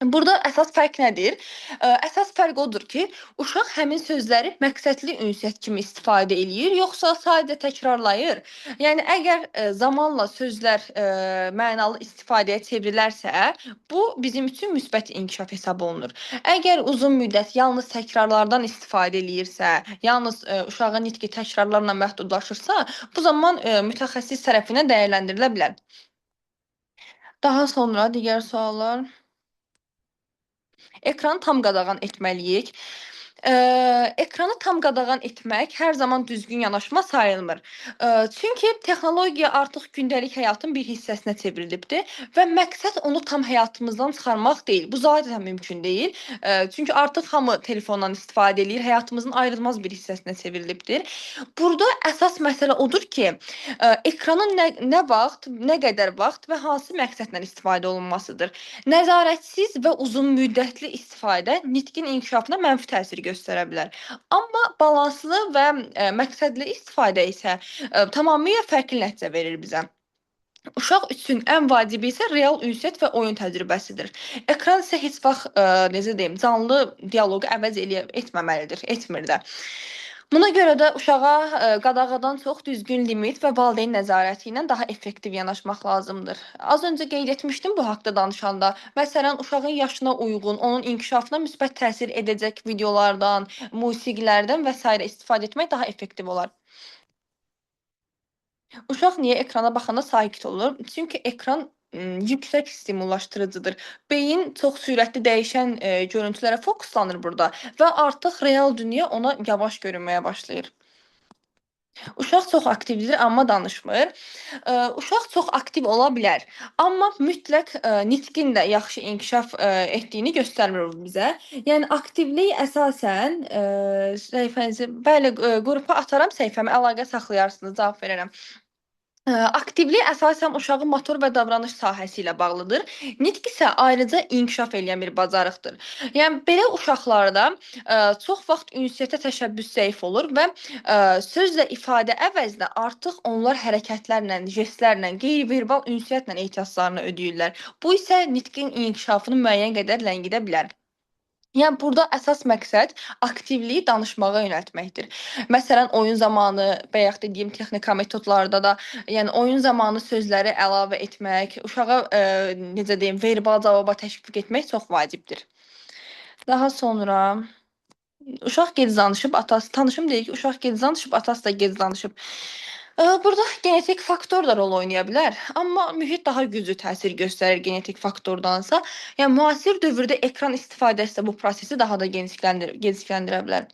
Burada əsas fərq nədir? Əsas fərq odur ki, uşaq həmin sözləri məqsədli ünsiyyət kimi istifadə eləyir, yoxsa sadəcə təkrarlayır. Yəni əgər zamanla sözlər mənalı istifadəyə çevrilərsə, bu bizim üçün müsbət inkişaf hesab olunur. Əgər uzun müddət yalnız təkrarlardan istifadə eləyirsə, yalnız uşağın nitqi təkrarlarla məhdudlaşırsa, bu zaman mütəxəssis tərəfindən dəyərləndirilə bilər. Daha sonra digər suallar. Ekranı tam qadağan etməliyik. Ekranı tam qadağan etmək hər zaman düzgün yanaşma sayılmır. Çünki texnologiya artıq gündəlik həyatın bir hissəsinə çevrilibdir və məqsəd onu tam həyatımızdan çıxarmaq deyil. Bu zaten mümkün deyil. Çünki artıq hamı telefondan istifadə edir, həyatımızın ayrılmaz bir hissəsinə çevrilibdir. Burada əsas məsələ odur ki, ekranın nə vaxt, nə qədər vaxt və hansı məqsədlə istifadə olunmasıdır. Nəzarətsiz və uzun müddətli istifadə nitqin inkişafına mənfi təsir göstərə bilər. Amma balanslı və məqsədli istifadə isə tamamilə fərqli nəticə verir bizə. Uşaq üçün ən vacibi isə real ünsiyyət və oyun təcrübəsidir. Ekran isə heç vaxt necə deyim, canlı dialoqu əvəz etməməlidir, etmir də. Buna görə də uşağa qadağadan çox düzgün limit və valideyn nəzarəti ilə daha effektiv yanaşmaq lazımdır. Az öncə qeyd etmişdim bu haqqda danışanda. Məsələn, uşağın yaşına uyğun, onun inkişafına müsbət təsir edəcək videolardan, musiqilərdən və s. istifadə etmək daha effektiv olar. Uşaq niyə ekrana baxanda sakit olur? Çünki ekran yüksək stimullaşdırıcıdır. Beyin çox sürətli dəyişən görüntülərə fokuslanır burada və artıq real dünya ona yavaş görünməyə başlayır. Uşaq çox aktivdir, amma danışmır. Uşaq çox aktiv ola bilər, amma mütləq nitqin də yaxşı inkişaf etdiyini göstərmir bu bizə. Yəni aktivlik əsasən səhifənizi, bəli, qrupa ataram səhifəmi, əlaqə saxlayarsınız, cavab verərəm. Aktivlik əsasən uşağın motor və davranış sahəsi ilə bağlıdır. Nitq isə ayrıca inkişaf edən bir bacarıqdır. Yəni belə uşaqlarda çox vaxt ünsiyyətə təşəbbüs zəif olur və sözlə ifadə əvəzinə artıq onlar hərəkətlərlə, jestlərlə, qeyri-verbal ünsiyyətlə ehtiyaclarını ödəyirlər. Bu isə nitqin inkişafını müəyyən qədər ləngidə bilər. Yəni burada əsas məqsəd aktivliyi danışmağa yönəltməkdir. Məsələn, oyun zamanı və yaxud da deyim texnika metodlarda da, yəni oyun zamanı sözləri əlavə etmək, uşağa necə deyim, verbal cavaba təşviq etmək çox vacibdir. Daha sonra uşaq gec danışıb, atası tanışım deyir ki, uşaq gec danışıb, atası da gec danışıb. Burada genetik faktor da rol oynaya bilər, amma mühit daha güclü təsir göstərir genetik faktordansa. Yəni müasir dövrdə ekran istifadəsi də bu prosesi daha da gecikləndirə bilər.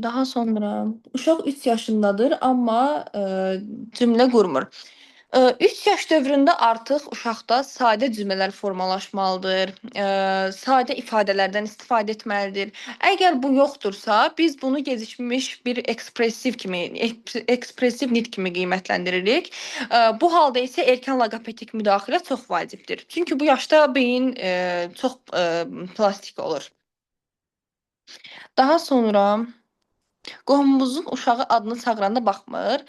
Daha sonra uşaq 3 yaşındadır, amma cümlə qurmur. 3 yaş dövründə artıq uşaqda sadə cümlələr formalaşmalıdır, sadə ifadələrdən istifadə etməlidir. Əgər bu yoxdursa, biz bunu gecikmiş bir ekspressiv nitq kimi qiymətləndiririk. Bu halda isə erkən loqopedik müdaxilə çox vacibdir. Çünki bu yaşda beyin çox plastik olur. Daha sonra qohumumuzun uşağı adını çağıranda baxmır.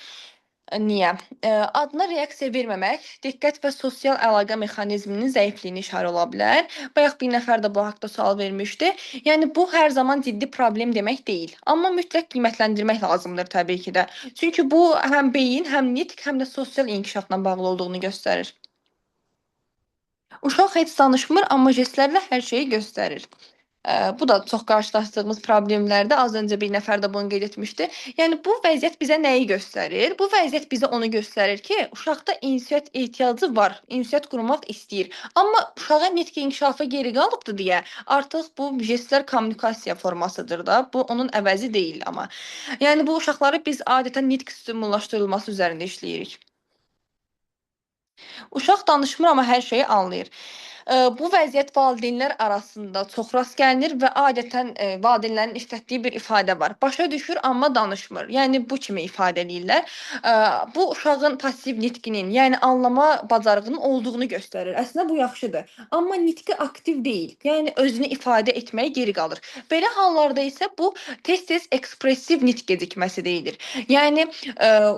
Niyə? Adına reaksiya verməmək diqqət və sosial əlaqə mexanizminin zəifliyini işarə ola bilər. Bayaq bir nəfər də bu haqqda sual vermişdi. Yəni bu hər zaman ciddi problem demək deyil. Amma mütləq qiymətləndirmək lazımdır təbii ki də. Çünki bu həm beyin, həm nitq, həm də sosial inkişafla bağlı olduğunu göstərir. Uşaq heç danışmır, amma jestlərlə hər şeyi göstərir. Bu da çox qarşılaşdığımız problemlərdə, az öncə bir nəfər də bunu qeyd etmişdi. Yəni bu vəziyyət bizə nəyi göstərir? Bu vəziyyət bizə onu göstərir ki, uşaqda ünsiyyət ehtiyacı var, ünsiyyət qurmaq istəyir. Amma uşağın nitq inkişafı geri qalıbdı deyə, artıq bu jestlər kommunikasiya formasıdır da, bu onun əvəzi deyil amma. Yəni bu uşaqları biz adətən nitq stimullaşdırılması üzərində işləyirik. Uşaq danışmır, amma hər şeyi anlayır. Bu vəziyyət valideynlər arasında çox rast gəlinir və adətən valideynlərin işlətdiyi bir ifadə var. Başa düşür, amma danışmır. Yəni bu kimi ifadə eləyirlər. Bu uşağın passiv nitqinin, yəni anlama bacarığının olduğunu göstərir. Əslində bu yaxşıdır. Amma nitqi aktiv deyil. Yəni özünü ifadə etməyə geri qalır. Belə hallarda isə bu tez-tez ekspressiv nitq gecikməsi deyilir. Yəni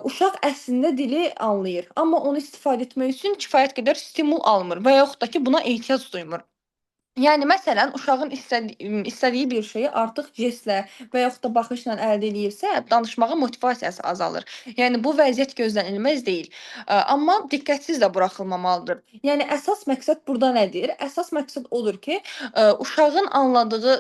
uşaq əslində dili anlayır, amma onu istifadə etmək üçün kifayət qədər stimul almır və yaxud da ki buna ehtiyac duymur. Yəni məsələn, uşağın istədiyi bir şeyi artıq jestlə və yaxud da baxışla əldə eləyirsə, danışmağa motivasiyası azalır. Yəni bu vəziyyət gözlənilməz deyil. Amma diqqətsiz də buraxılmamalıdır. Yəni əsas məqsəd burada nədir? Əsas məqsəd odur ki, uşağın anladığını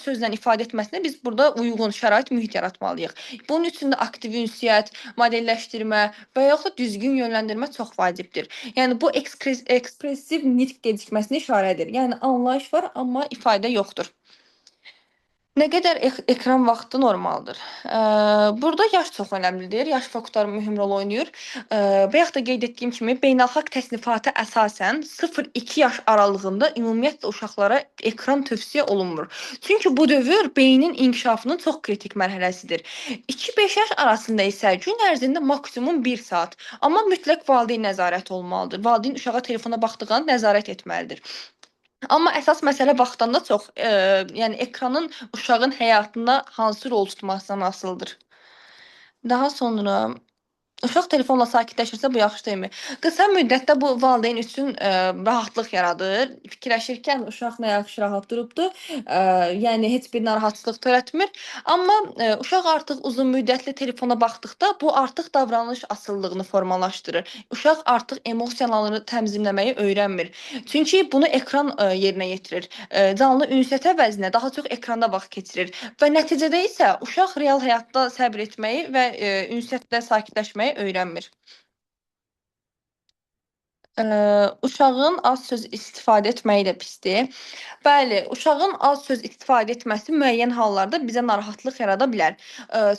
sözlə ifadə etməsinə biz burada uyğun şərait, mühit yaratmalıyıq. Bunun üçün də aktiv ünsiyyət, modelləşdirmə və yaxud da düzgün yönləndirmə çox vacibdir. Yəni bu ekspressiv nitq gecikməsini işarədir. Yəni anlayış var, amma ifadə yoxdur. Nə qədər ekran vaxtı normaldır? Burada yaş çox önəmlidir. Yaş faktoru mühüm rol oynayır. Bayaq da qeyd etdiyim kimi beynəlxalq təsnifata əsasən 0-2 yaş aralığında ümumiyyətlə uşaqlara ekran tövsiyə olunmur. Çünki bu dövr beynin inkişafının çox kritik mərhələsidir. 2-5 yaş arasında isə gün ərzində maksimum 1 saat. Amma mütləq valideyn nəzarəti olmalıdır. Valideyn uşağa telefona baxdığında nəzarət etməlidir. Amma əsas məsələ vaxtdan da çox, yəni ekranın uşağın həyatında hansı rol tutmasından asılıdır. Daha sonra uşaq telefonla sakitləşirsə bu yaxşı deyilmi? Qısa müddətdə bu valideyn üçün rahatlıq yaradır. Fikirləşirkən uşaq nə yaxşı rahat durubdu. Yəni heç bir narahatçılıq törətmir. Amma uşaq artıq uzun müddətli telefona baxdıqda bu artıq davranış asıllığını formalaşdırır. Uşaq artıq emosiyalarını tənzimləməyi öyrənmir. Çünki bunu ekran yerinə yetirir. Canlı ünsiyyət əvəzinə daha çox ekranda vaxt keçirir və nəticədə isə uşaq real həyatda səbr etməyi və ünsiyyətdə sakitləşməyi öyrənmir. Uşağın az söz istifadə etməyi də pisdir. Bəli, uşağın az söz istifadə etməsi müəyyən hallarda bizə narahatlıq yarada bilər.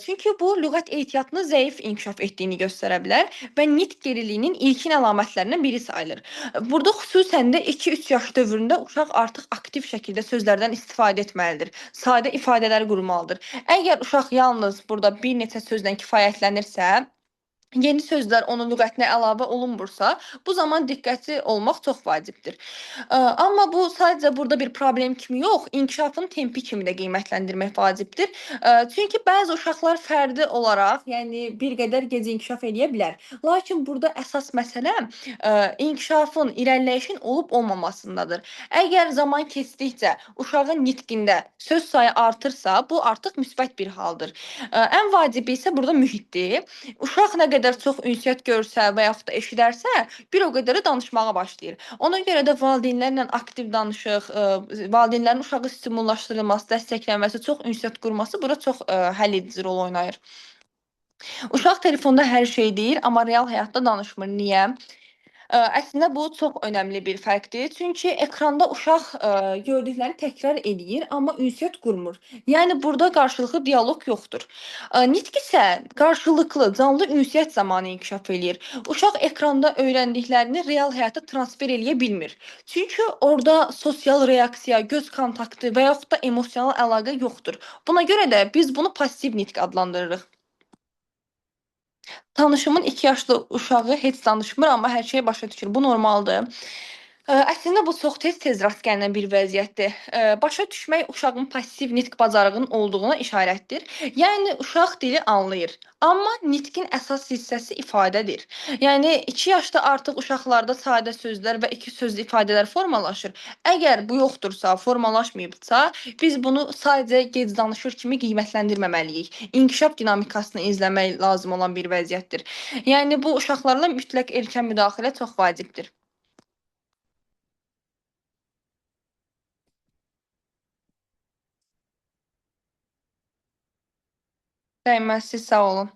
Çünki bu lüğət ehtiyatını zəif inkişaf etdiyini göstərə bilər və nitq geriliyinin ilkin əlamətlərindən biri sayılır. Burada xüsusən də 2-3 yaş dövründə uşaq artıq aktiv şəkildə sözlərdən istifadə etməlidir. Sadə ifadələr qurmalıdır. Əgər uşaq yalnız burada bir neçə sözlə kifayətlənirsə, yeni sözlər onun lüğətinə əlavə olunmursa, bu zaman diqqətli olmaq çox vacibdir. Amma bu sadəcə burada bir problem kimi yox, inkişafın tempi kimi də qiymətləndirmək vacibdir. Çünki bəzi uşaqlar fərdi olaraq, yəni bir qədər gec inkişaf eləyə bilər. Lakin burada əsas məsələ inkişafın, irəliləyişin olub-olmamasındadır. Əgər zaman keçdikcə uşağın nitqində söz sayı artırsa, bu artıq müsbət bir haldır. Ən vacibi isə burada mühitdir. Uşaq nə qədər çox ünsiyyət görsə və yaxud da eşidərsə, bir o qədər də danışmağa başlayır. Ona görə də valideynlərlə aktiv danışıq, valideynlərin uşağı stimullaşdırılması, dəstəklənməsi, çox ünsiyyət qurması bura çox həlledici rol oynayır. Uşaq telefonda hər şey deyir, amma real həyatda danışmır. Niyə? Əslində bu çox önəmli bir fərqdir. Çünki ekranda uşaq gördüklərini təkrar eləyir, amma ünsiyyət qurmur. Yəni burada qarşılıqlı dialoq yoxdur. Nitq isə qarşılıqlı, canlı ünsiyyət zamanı inkişaf eləyir. Uşaq ekranda öyrəndiklərini real həyata transfer eləyə bilmir. Çünki orada sosial reaksiya, göz kontaktı və yaxud da emosional əlaqə yoxdur. Buna görə də biz bunu passiv nitq adlandırırıq. Tanışımın 2 yaşlı uşağı heç danışmır, amma hər şeyi başa düşür. Bu normaldır. Əslində bu çox tez-tez rast gəlinən bir vəziyyətdir. Başa düşmək uşağın passiv nitq bacarığının olduğuna işarətdir. Yəni uşaq dili anlayır, amma nitqin əsas hissəsi ifadədir. Yəni 2 yaşda artıq uşaqlarda sadə sözlər və 2 sözlü ifadələr formalaşır. Əgər bu yoxdursa, formalaşmayıbsa, biz bunu sadəcə gec danışır kimi qiymətləndirməməliyik. İnkişaf dinamikasını izləmək lazım olan bir vəziyyətdir. Yəni bu uşaqlarla mütləq erkən müdaxilə çox vacibdir. Dəyməz, sağ olun.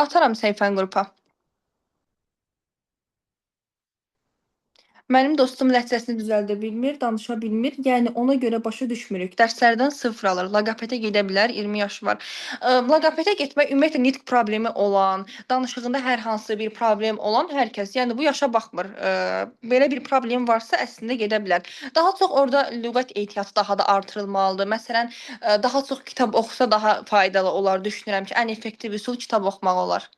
Ataram səhifəni qrupa. Mənim dostum ləhcəsini düzəldə bilmir, danışa bilmir. Yəni ona görə başa düşmürük. Dərslərdən 0 alır. Loqopedə gedə bilər, 20 yaşı var. Loqopedə getmək ümumiyyətlə nitq problemi olan, danışığında hər hansı bir problem olan hər kəs. Yəni bu yaşa baxmır. Belə bir problem varsa əslində gedə bilər. Daha çox orada lüğət ehtiyatı daha da artırılmalıdır. Məsələn, daha çox kitab oxusa daha faydalı olar düşünürəm ki, ən effektiv üsul kitab oxumaq olar.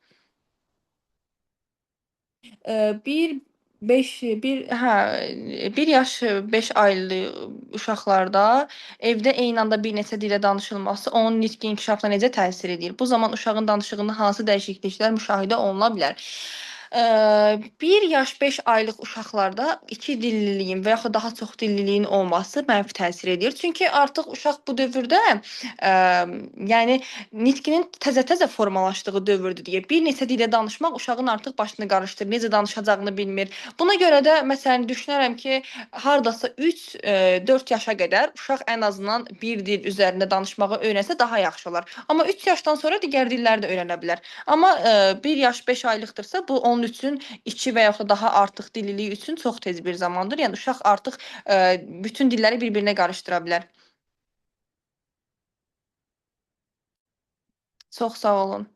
Bir yaş 5 aylı uşaqlarda evdə eyni anda bir neçə dillə danışılması onun nitq inkişafına necə təsir edir? Bu zaman uşağın danışığında hansı dəyişikliklər müşahidə oluna bilər? 1 yaş 5 aylıq uşaqlarda 2 dilliliyin və yaxud daha çox dilliliyin olması mənfi təsir edir. Çünki artıq uşaq bu dövrdə yəni nitqinin təzə-təzə formalaşdığı dövrdür deyə bir neçə dillə danışmaq uşağın artıq başını qarışdırır, necə danışacağını bilmir. Buna görə də məsələn düşünərəm ki, hardasa 3-4 yaşa qədər uşaq ən azından bir dil üzərində danışmağı öyrənsə daha yaxşı olar. Amma 3 yaşdan sonra digər dillər də öyrənə bilər. Amma 1 yaş 5 aylıqdırsa bu onun üçün 2 və yaxud da daha artıq dilliliyi üçün çox tez bir zamandır. Yəni uşaq artıq bütün dilləri bir-birinə qarışdıra bilər. Çox sağ olun.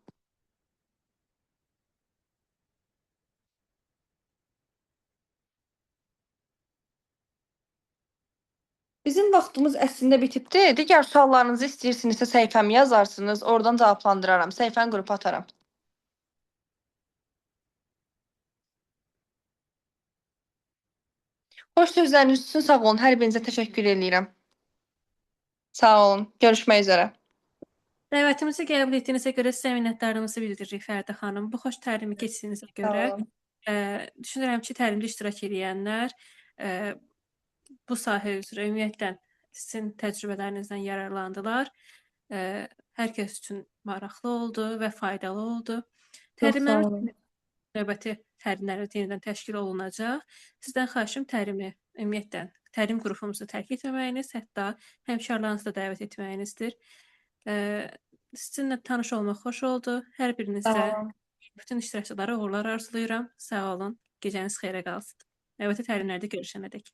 Bizim vaxtımız əslində bitibdi. Digər suallarınızı istəyirsinizsə səhifəmi yazarsınız, oradan cavablandıraram. Səhifəni qrupa ataram. Xoş sözləriniz üçün sağ olun. Hər birinizə təşəkkür edirəm. Sağ olun. Görüşmək üzrə. Dəvətimizi qəbul etdiyinizə görə sizə minnətdarlığımızı bildiririk Fərdə xanım. Bu xoş təlimi keçdiyinizə görə. Düşünürəm ki, təlimdə iştirak edənlər bu sahə üzrə ümumiyyətlə sizin təcrübələrinizdən yararlandılar. Hər kəs üçün maraqlı oldu və faydalı oldu. Təlimlər növbəti təlimlərə yenidən təşkil olunacaq. Sizdən xahişim təlimi ümumiyyətlə təlim qrupumuzu tərk etməməyiniz, hətta həmkarlarınızı da dəvət etməyinizdir. Sizinlə tanış olmaq xoş oldu. Hər birinizə Bütün iştirakçılara uğurlar arzulayıram. Sağ olun. Gecəniz xeyrə qalsın. Növbəti təlimlərdə görüşənədək.